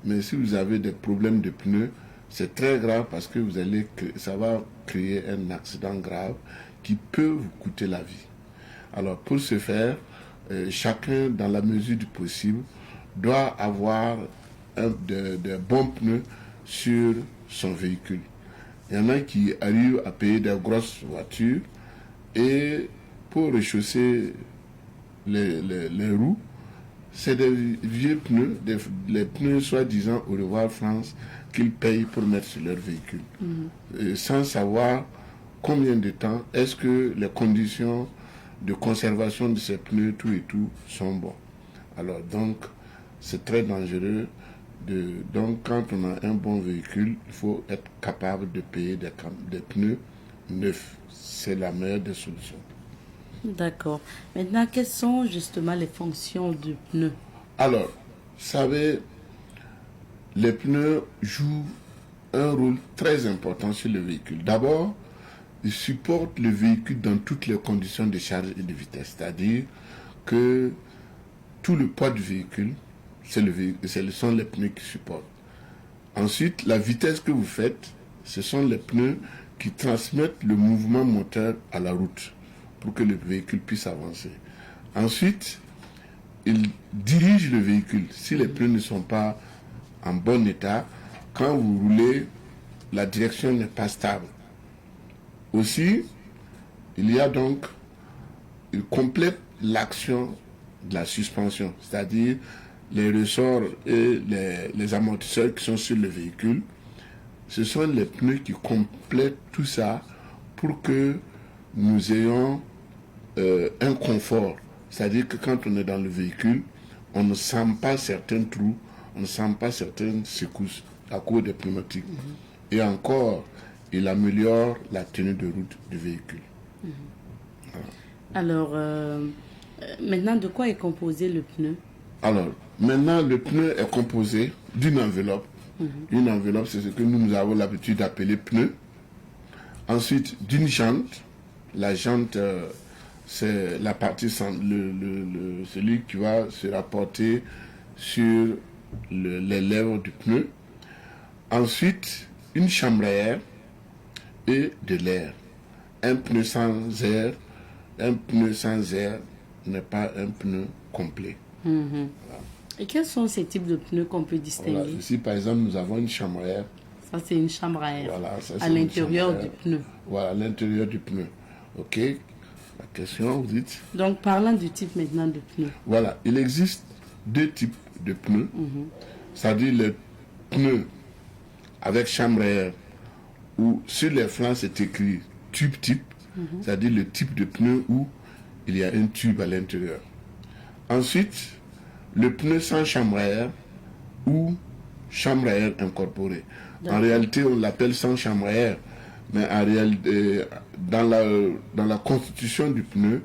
Mais si vous avez des problèmes de pneus, c'est très grave parce que ça va créer un accident grave qui peut vous coûter la vie. Alors, pour ce faire, chacun, dans la mesure du possible, doit avoir de bons pneus sur son véhicule. Il y en a qui arrivent à payer des grosses voitures et pour rechausser les roues, c'est des vieux pneus, les pneus soi-disant au revoir France qu'ils payent pour mettre sur leur véhicule. Sans savoir combien de temps est-ce que les conditions de conservation de ces pneus, tout et tout, sont bons. Alors donc, c'est très dangereux. Donc quand on a un bon véhicule, il faut être capable de payer des pneus neufs. C'est la meilleure des solutions. D'accord. Maintenant, quelles sont justement les fonctions du pneu? Alors, vous savez, les pneus jouent un rôle très important sur le véhicule. D'abord, ils supportent le véhicule dans toutes les conditions de charge et de vitesse. C'est-à-dire que tout le poids du véhicule, ce sont les pneus qui supportent. Ensuite, la vitesse que vous faites, ce sont les pneus qui transmettent le mouvement moteur à la route pour que le véhicule puisse avancer. Ensuite, ils dirigent le véhicule. Si les pneus ne sont pas en bon état, quand vous roulez, la direction n'est pas stable. Aussi, ils complètent l'action de la suspension, c'est-à-dire les ressorts et les amortisseurs qui sont sur le véhicule. Ce sont les pneus qui complètent tout ça pour que nous ayons un confort. C'est-à-dire que quand on est dans le véhicule, on ne sent pas certains trous, on ne sent pas certaines secousses à cause des pneumatiques. Et encore, il améliore la tenue de route du véhicule. Voilà. Alors, maintenant, de quoi est composé le pneu? Alors, maintenant, le pneu est composé d'une enveloppe. Une enveloppe, c'est ce que nous avons l'habitude d'appeler pneu. Ensuite, d'une jante. La jante, c'est la partie, celui qui va se rapporter sur les lèvres du pneu. Ensuite, une chambre à air et de l'air. Un pneu sans air n'est pas un pneu complet. Voilà. Et quels sont ces types de pneus qu'on peut distinguer? Voilà. Ici, par exemple, nous avons une chambre à air. Ça, c'est une chambre à air. Voilà, ça, à l'intérieur du pneu. Voilà, à l'intérieur du pneu. OK. La question, vous dites? Donc, parlant du type maintenant de pneu. Voilà, il existe deux types de pneus. C'est-à-dire les pneus avec chambre à air, où sur les flancs, c'est écrit tube type. C'est-à-dire le type de pneu où il y a un tube à l'intérieur. Ensuite, le pneu sans chambre à air ou chambre à air incorporée. En réalité, on l'appelle sans chambre à air, mais en réalité, dans la constitution du pneu,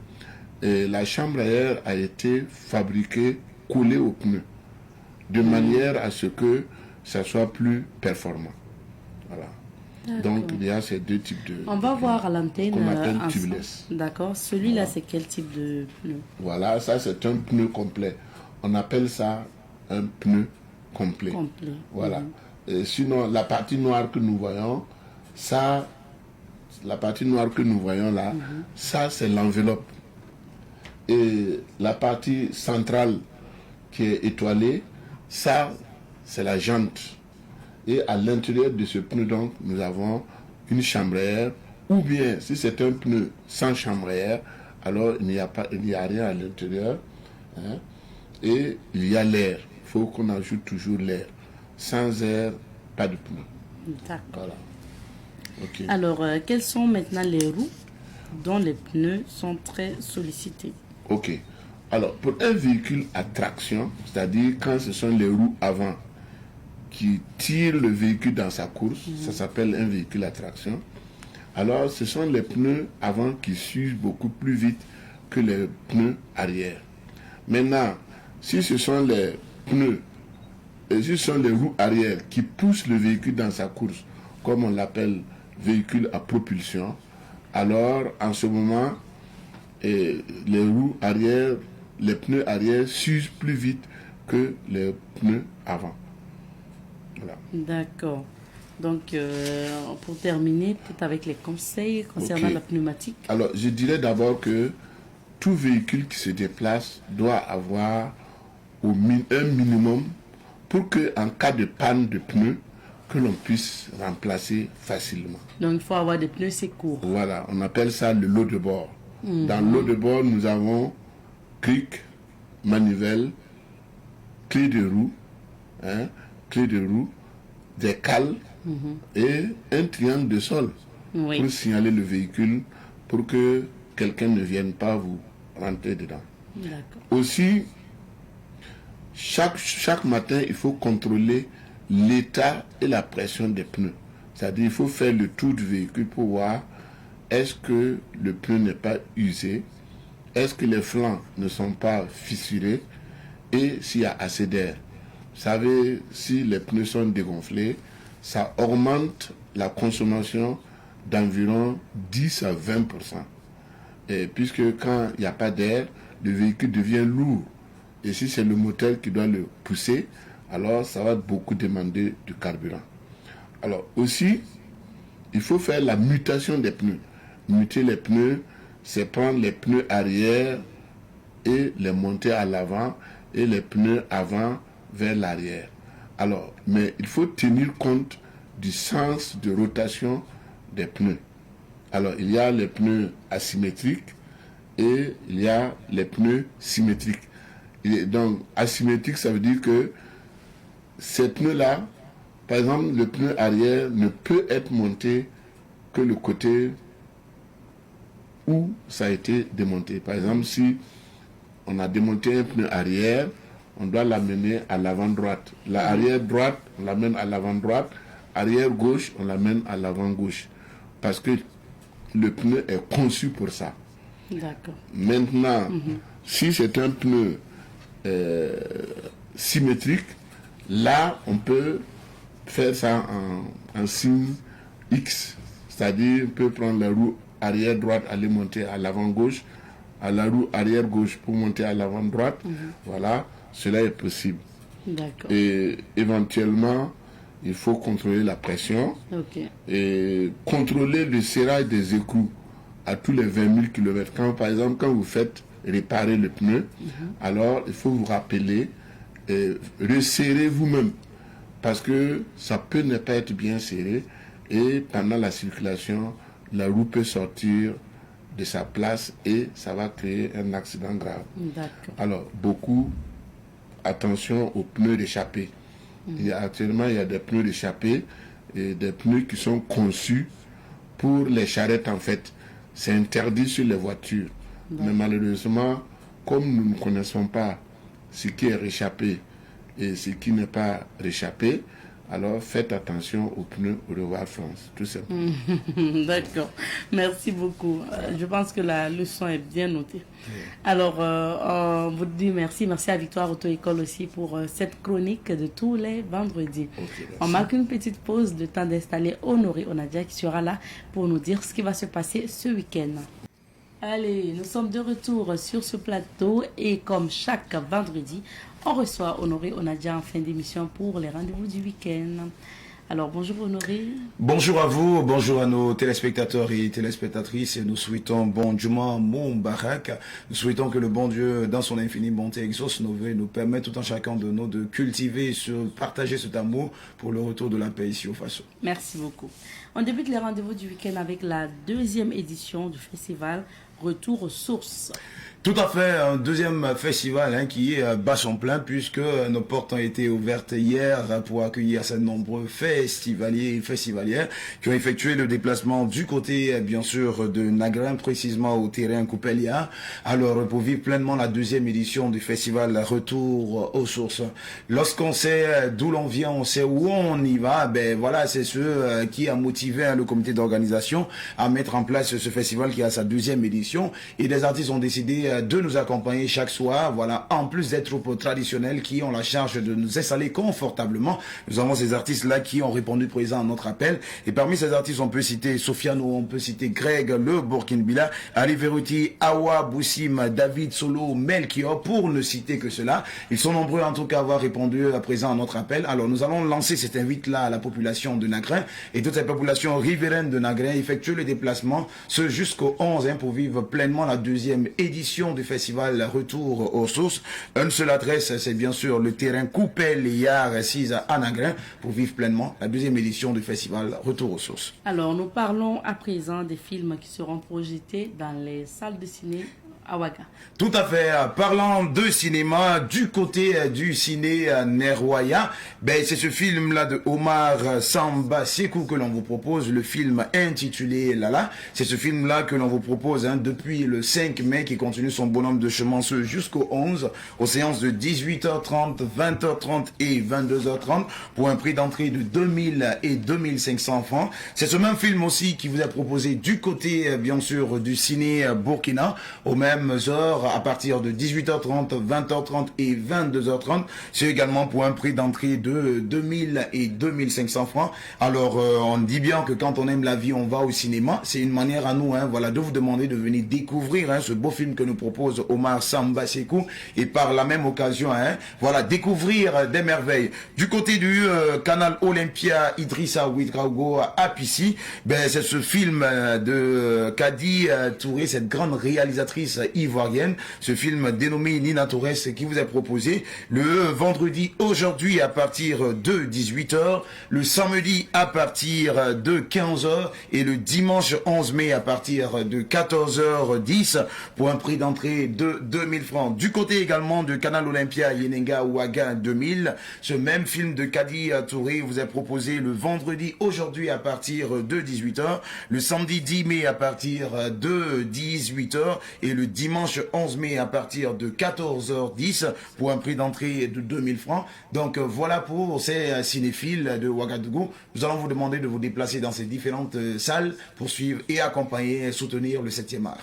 la chambre à air a été fabriquée collée au pneu, de manière à ce que ça soit plus performant. Voilà. Donc, il y a ces deux types de On va voir à l'antenne. Qu'on appelle tubeless. D'accord. Celui-là, c'est quel type de pneu? Voilà, ça c'est un pneu complet. On appelle ça un pneu complet. Voilà. Et sinon, la partie noire que nous voyons, ça, ça c'est l'enveloppe. Et la partie centrale qui est étoilée, ça c'est la jante. Et à l'intérieur de ce pneu, donc, nous avons une chambre à air, ou bien, si c'est un pneu sans chambre à air, alors il n'y a rien à l'intérieur, hein, et il y a l'air. Il faut qu'on ajoute toujours l'air. Sans air, pas de pneu. D'accord. Voilà. Okay. Alors, quelles sont maintenant les roues dont les pneus sont très sollicités? Ok. Alors, pour un véhicule à traction, c'est-à-dire quand ce sont les roues avant qui tirent le véhicule dans sa course, ça s'appelle un véhicule à traction. Alors, ce sont les pneus avant qui s'usent beaucoup plus vite que les pneus arrière. Maintenant, si ce sont les pneus, si ce sont les roues arrière qui poussent le véhicule dans sa course, comme on l'appelle véhicule à propulsion, alors en ce moment, les roues arrière, les pneus arrière s'usent plus vite que les pneus avant. Voilà. D'accord. Donc, pour terminer, peut-être avec les conseils concernant Ok. la pneumatique. Alors, je dirais d'abord que tout véhicule qui se déplace doit avoir un minimum pour que, en cas de panne de pneus, que l'on puisse remplacer facilement. Donc, il faut avoir des pneus secours. Voilà, on appelle ça le lot de bord. Dans le lot de bord, nous avons cric, manivelle, clé de roue, des cales et un triangle de sol Oui. pour signaler le véhicule pour que quelqu'un ne vienne pas vous rentrer dedans. D'accord. Aussi, chaque matin, il faut contrôler l'état et la pression des pneus. C'est-à-dire il faut faire le tour du véhicule pour voir est-ce que le pneu n'est pas usé, est-ce que les flancs ne sont pas fissurés et s'il y a assez d'air. Vous savez, si les pneus sont dégonflés, ça augmente la consommation d'environ 10 à 20%. Et puisque quand il n'y a pas d'air, le véhicule devient lourd. Et si c'est le moteur qui doit le pousser, alors ça va beaucoup demander du carburant. Alors aussi, il faut faire la mutation des pneus. Muter les pneus, c'est prendre les pneus arrière et les monter à l'avant et les pneus avant vers l'arrière. Alors, mais il faut tenir compte du sens de rotation des pneus. Alors, il y a les pneus asymétriques et il y a les pneus symétriques. Et donc, asymétrique, ça veut dire que ces pneus-là, par exemple, le pneu arrière ne peut être monté que le côté où ça a été démonté. Par exemple, si on a démonté un pneu arrière, on doit l'amener à l'avant droite. La arrière droite, on l'amène à l'avant droite. Arrière gauche, on l'amène à l'avant gauche. Parce que le pneu est conçu pour ça. D'accord. Maintenant, si c'est un pneu symétrique, là, on peut faire ça en signe X. C'est-à-dire, on peut prendre la roue arrière droite, aller monter à l'avant gauche, à la roue arrière gauche pour monter à l'avant droite. Voilà, cela est possible. D'accord. Et éventuellement, il faut contrôler la pression Ok. et contrôler le serrage des écrous à tous les 20 000 km. Quand, par exemple, quand vous faites réparer le pneu, alors il faut vous rappeler, resserrer vous-même, parce que ça peut ne pas être bien serré et pendant la circulation, la roue peut sortir de sa place et ça va créer un accident grave. D'accord. Alors, beaucoup, attention aux pneus d'échappée. Actuellement, il y a des pneus d'échappée et des pneus qui sont conçus pour les charrettes, en fait. C'est interdit sur les voitures. Mais malheureusement, comme nous ne connaissons pas ce qui est réchappé et ce qui n'est pas réchappé, alors faites attention aux pneus. Au revoir France, tout simplement. D'accord. Merci beaucoup. Je pense que la leçon est bien notée. Alors, on vous dit merci. Merci à Victoire Auto-École aussi pour cette chronique de tous les vendredis. On marque une petite pause de temps d'installer Honoré Onadia qui sera là pour nous dire ce qui va se passer ce week-end. Allez, nous sommes de retour sur ce plateau et comme chaque vendredi, on reçoit Honoré Onadia en fin d'émission pour les rendez-vous du week-end. Alors, bonjour Honoré. Bonjour à vous, bonjour à nos téléspectateurs et téléspectatrices. Nous souhaitons bon Juma Moubarak. Nous souhaitons que le bon Dieu, dans son infinie bonté, exauce nos vœux et nous permette tout un chacun de nous de cultiver, partager cet amour pour le retour de la paix ici au Faso. Merci beaucoup. On débute les rendez-vous du week-end avec la 2e édition du festival Retour aux sources. Tout à fait, un deuxième festival qui bat son plein puisque nos portes ont été ouvertes hier pour accueillir ces nombreux festivaliers et festivalières qui ont effectué le déplacement du côté, bien sûr, de Nagrin, précisément au terrain Coupelia. Alors, pour vivre pleinement la deuxième édition du festival Retour aux sources. Lorsqu'on sait d'où l'on vient, on sait où on y va, ben voilà, c'est ce qui a motivé le comité d'organisation à mettre en place ce festival qui a sa deuxième édition. Et des artistes ont décidé de nous accompagner chaque soir, voilà, en plus des troupes traditionnelles qui ont la charge de nous installer confortablement. Nous avons ces artistes-là qui ont répondu présent à notre appel. Et parmi ces artistes, on peut citer Sofiano, on peut citer Greg, le Burkinabé, Ali Veruti, Awa, Boussim, David Solo, Melchior, pour ne citer que cela. Ils sont nombreux en tout cas à avoir répondu à présent à notre appel. Alors nous allons lancer cet invite-là à la population de Nagrin et toute cette population riveraine de Nagrin effectue le déplacement ce jusqu'au 11 pour vivre pleinement la deuxième édition du festival Retour aux sources. Une seule adresse, c'est bien sûr le terrain Coupel-Yard 6 à Nagrin pour vivre pleinement la deuxième édition du festival Retour aux sources. Alors, nous parlons à présent des films qui seront projetés dans les salles de ciné à Ouaga. Tout à fait. Parlant de cinéma, du côté du ciné Neroya, ben c'est ce film-là de Omar Samba Sekou que l'on vous propose, le film intitulé Lala. C'est ce film-là que l'on vous propose depuis le 5 mai qui continue son bonhomme de chemin jusqu'au 11, aux séances de 18h30, 20h30 et 22h30 pour un prix d'entrée de 2000 et 2500 francs. C'est ce même film aussi qui vous est proposé du côté, bien sûr, du ciné Burkina, au même heures à partir de 18h30, 20h30 et 22h30. C'est également pour un prix d'entrée de 2000 et 2500 francs. Alors, on dit bien que quand on aime la vie, on va au cinéma. C'est une manière à nous, voilà, de vous demander de venir découvrir ce beau film que nous propose Omar Samba Sekou et par la même occasion, voilà, découvrir des merveilles. Du côté du canal Olympia Idrissa Ouedraogo à Pissi, ben, c'est ce film de Kadi Touré, cette grande réalisatrice ivoirienne, ce film dénommé Nina Torres qui vous est proposé le vendredi aujourd'hui à partir de 18h, le samedi à partir de 15h et le dimanche 11 mai à partir de 14h10 pour un prix d'entrée de 2000 francs. Du côté également de Canal Olympia Yenenga Ouaga 2000, ce même film de Kadi Touré vous est proposé le vendredi aujourd'hui à partir de 18h, le samedi 10 mai à partir de 18h et le dimanche 11 mai à partir de 14h10 pour un prix d'entrée de 2000 francs. Donc voilà pour ces cinéphiles de Ouagadougou. Nous allons vous demander de vous déplacer dans ces différentes salles pour suivre et accompagner et soutenir le 7e art.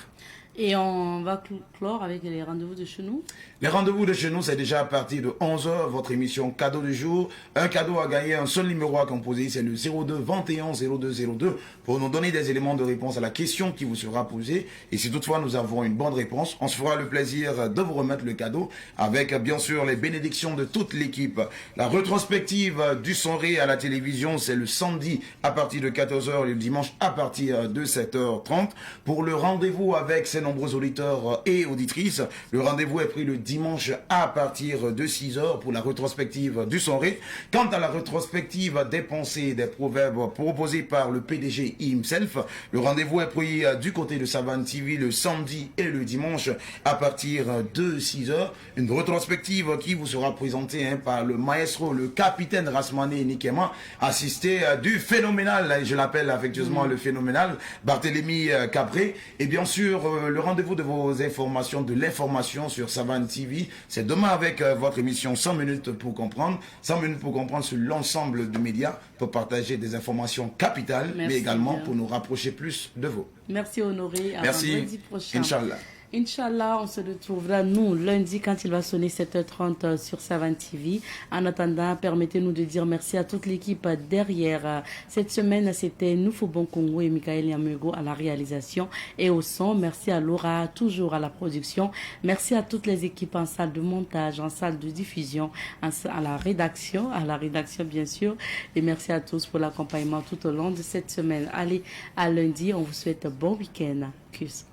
Et on va clore avec les rendez-vous de chez nous. Les rendez-vous de chez nous, c'est déjà à partir de 11h, votre émission cadeau du jour. Un cadeau à gagner, un seul numéro à composer, c'est le 02 21 02 02 pour nous donner des éléments de réponse à la question qui vous sera posée. Et si toutefois nous avons une bonne réponse, on se fera le plaisir de vous remettre le cadeau avec bien sûr les bénédictions de toute l'équipe. La rétrospective du Sonré à la télévision, c'est le samedi à partir de 14h et le dimanche à partir de 7h30. Pour le rendez-vous avec ces nombreux auditeurs et auditrices, le rendez-vous est pris le dimanche à partir de 6h pour la rétrospective du Sonré. Quant à la rétrospective des pensées, des proverbes proposés par le PDG himself, le rendez-vous est pris du côté de Savane TV le samedi et le dimanche à partir de 6h. Une rétrospective qui vous sera présentée par le maestro, le capitaine Rasmane Nikema, assisté du phénoménal, je l'appelle affectueusement le phénoménal, Barthélémy Cabré. Et bien sûr, le rendez-vous de vos informations, de l'information sur Savane TV, c'est demain avec votre émission 100 minutes pour comprendre. 100 minutes pour comprendre sur l'ensemble de médias pour partager des informations capitales, mais également pour nous rapprocher plus de vous. Merci Honoré. Merci. Vendredi prochain. Inch'Allah. Inch'Allah, on se retrouvera, nous, lundi, quand il va sonner 7h30 sur Savane TV. En attendant, permettez-nous de dire merci à toute l'équipe derrière. Cette semaine, c'était Noufobon Congo et Michael Yamego à la réalisation et au son. Merci à Laura, toujours à la production. Merci à toutes les équipes en salle de montage, en salle de diffusion, à la rédaction bien sûr. Et merci à tous pour l'accompagnement tout au long de cette semaine. Allez, à lundi, on vous souhaite un bon week-end. Tschüss.